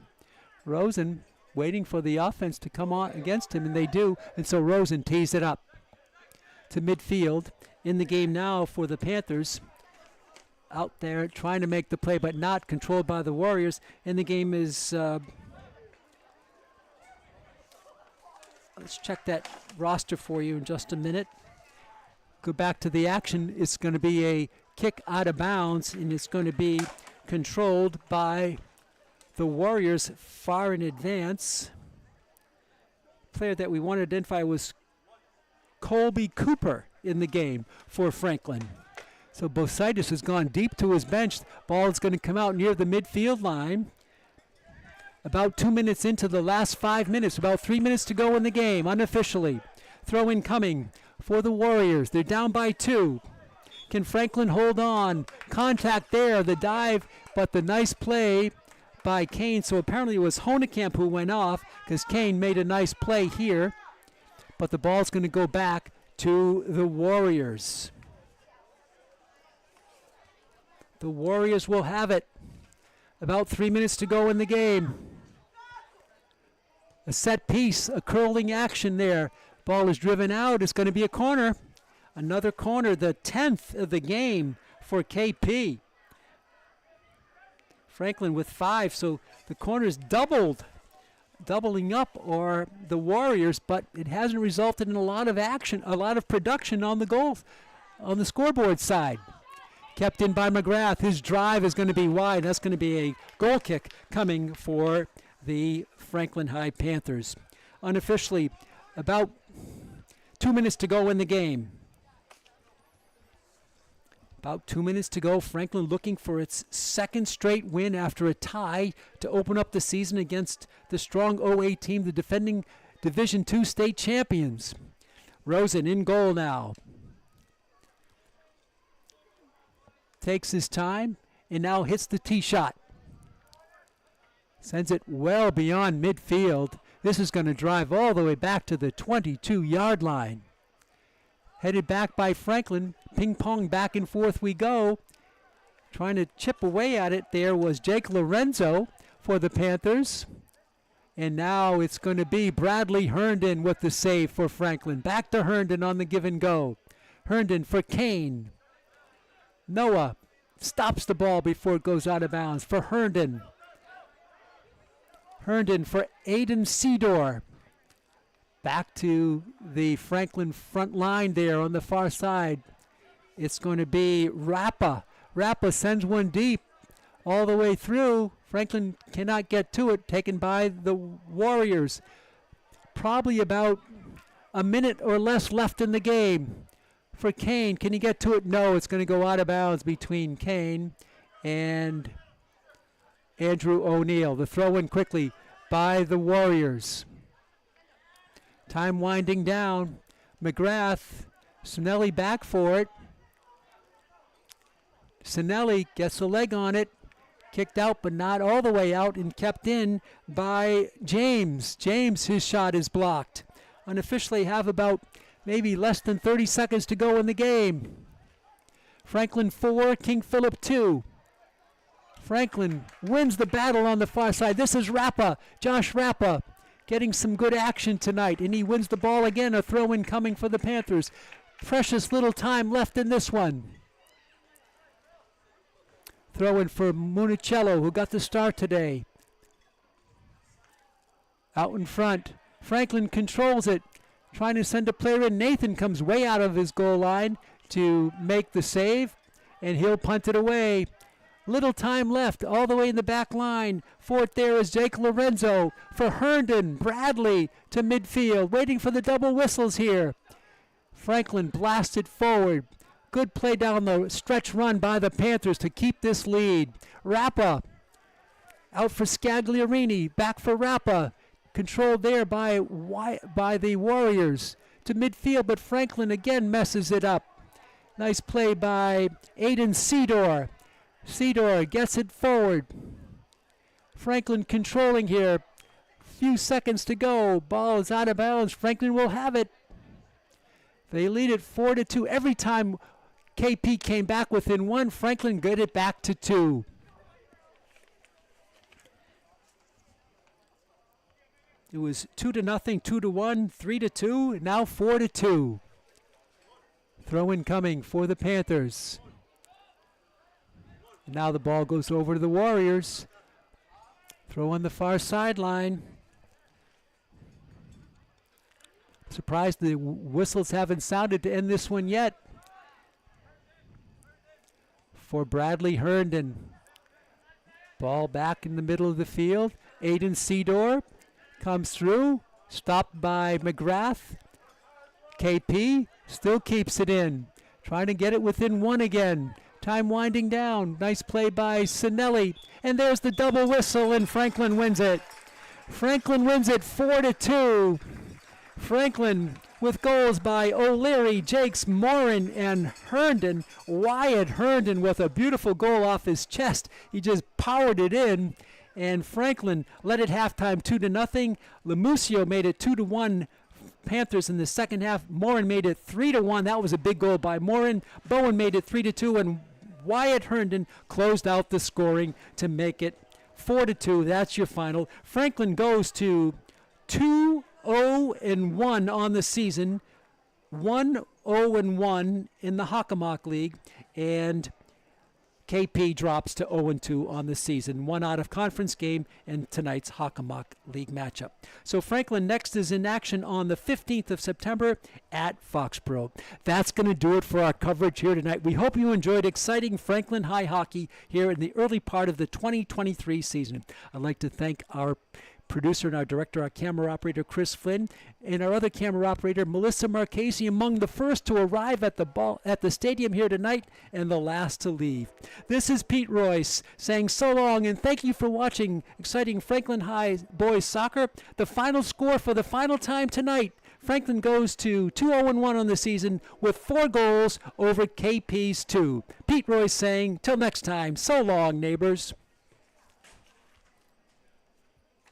Speaker 1: Rosen waiting for the offense to come on against him, and they do. And so Rosen tees it up to midfield. In the game now for the Panthers. Out there trying to make the play, but not controlled by the Warriors. And the game is... let's check that roster for you in just a minute. Go back to the action. It's going to be a kick out of bounds, and it's going to be controlled by the Warriors far in advance. Player that we want to identify was Colby Cooper in the game for Franklin. So Bositis has gone deep to his bench. Ball is going to come out near the midfield line. About 2 minutes into the last 5 minutes, about 3 minutes to go in the game, unofficially. Throw in coming for the Warriors. They're down by 2. Can Franklin hold on? Contact there, the dive, but the nice play by Kane. So apparently it was Honekamp who went off because Kane made a nice play here. But the ball's going to go back to the Warriors. The Warriors will have it. About 3 minutes to go in the game. A set piece, a curling action there. Ball is driven out. It's going to be a corner. Another corner, the 10th of the game for KP. Franklin with 5, so the corners doubling up or the Warriors, but it hasn't resulted in a lot of action, a lot of production on the goals, on the scoreboard side. Kept in by McGrath. His drive is going to be wide. That's going to be a goal kick coming for the Franklin High Panthers. Unofficially, about 2 minutes to go in the game. About 2 minutes to go. Franklin looking for its second straight win after a tie to open up the season against the strong OA team, the defending Division II state champions. Rosen in goal now. Takes his time and now hits the tee shot. Sends it well beyond midfield. This is going to drive all the way back to the 22-yard line. Headed back by Franklin. Ping pong back and forth we go. Trying to chip away at it there was Jake Lorenzo for the Panthers. And now it's going to be Bradley Herndon with the save for Franklin. Back to Herndon on the give and go. Herndon for Kane. Noah stops the ball before it goes out of bounds for Herndon. Herndon for Aiden Seedor. Back to the Franklin front line there on the far side. It's going to be Rappa. Rappa sends one deep. all the way through. Franklin cannot get to it, taken by the Warriors. Probably about a minute or less left in the game. For Kane, can he get to it? No, it's going to go out of bounds between Kane and Andrew O'Neill. The throw in quickly by the Warriors. Time winding down. McGrath, Sinelli back for it. Sinelli gets a leg on it. Kicked out, but not all the way out, and kept in by James. James, his shot is blocked. Unofficially have about maybe less than 30 seconds to go in the game. Franklin 4, King Philip 2. Franklin wins the battle on the far side. This is Rappa, Josh Rappa, getting some good action tonight, and he wins the ball again. A throw-in coming for the Panthers. Precious little time left in this one. Throw-in for Municello, who got the start today. Out in front. Franklin controls it, trying to send a player in. Nathan comes way out of his goal line to make the save, and he'll punt it away. Little time left, all the way in the back line. For it there is Jake Lorenzo for Herndon. Bradley to midfield, waiting for the double whistles here. Franklin blasted forward. Good play down the stretch run by the Panthers to keep this lead. Rappa out for Scagliarini, back for Rappa. Controlled there by the Warriors to midfield, but Franklin again messes it up. Nice play by Aiden Seedor. Seedor gets it forward. Franklin controlling here. Few seconds to go. Ball is out of bounds. Franklin will have it. They lead it 4-2. Every time KP came back within one, Franklin got it back to 2. It was 2-0, 2-1, 3-2, now 4-2. Throw in coming for the Panthers. Now the ball goes over to the Warriors. Throw on the far sideline. Surprised the whistles haven't sounded to end this one yet. For Bradley Herndon. Ball back in the middle of the field. Aiden Seedor comes through. Stopped by McGrath. KP still keeps it in. Trying to get it within one again. Time winding down. Nice play by Sinelli. And there's the double whistle, and Franklin wins it. Franklin wins it 4-2. Franklin with goals by O'Leary, Jakes, Morin, and Herndon. Wyatt Herndon with a beautiful goal off his chest. He just powered it in. And Franklin led at halftime 2-0. Lemusio made it 2-1. Panthers in the second half. Morin made it 3-1. That was a big goal by Morin. Bowen made it 3-2, and Wyatt Herndon closed out the scoring to make it 4-2. That's your final. Franklin goes to 2-0-1 on the season, 1-0-1 in the Hockomock League, and KP drops to 0-2 on the season. One out of conference game in tonight's Hockomock League matchup. So Franklin next is in action on the 15th of September at Foxborough. That's going to do it for our coverage here tonight. We hope you enjoyed exciting Franklin High hockey here in the early part of the 2023 season. I'd like to thank our producer and our director, our camera operator, Chris Flynn, and our other camera operator, Melissa Marchese, among the first to arrive at the stadium here tonight and the last to leave. This is Pete Royce saying so long, and thank you for watching exciting Franklin High boys soccer. The final score for the final time tonight, Franklin goes to 2-0-1 on the season with 4 goals over KP's 2. Pete Royce saying, till next time, so long, neighbors.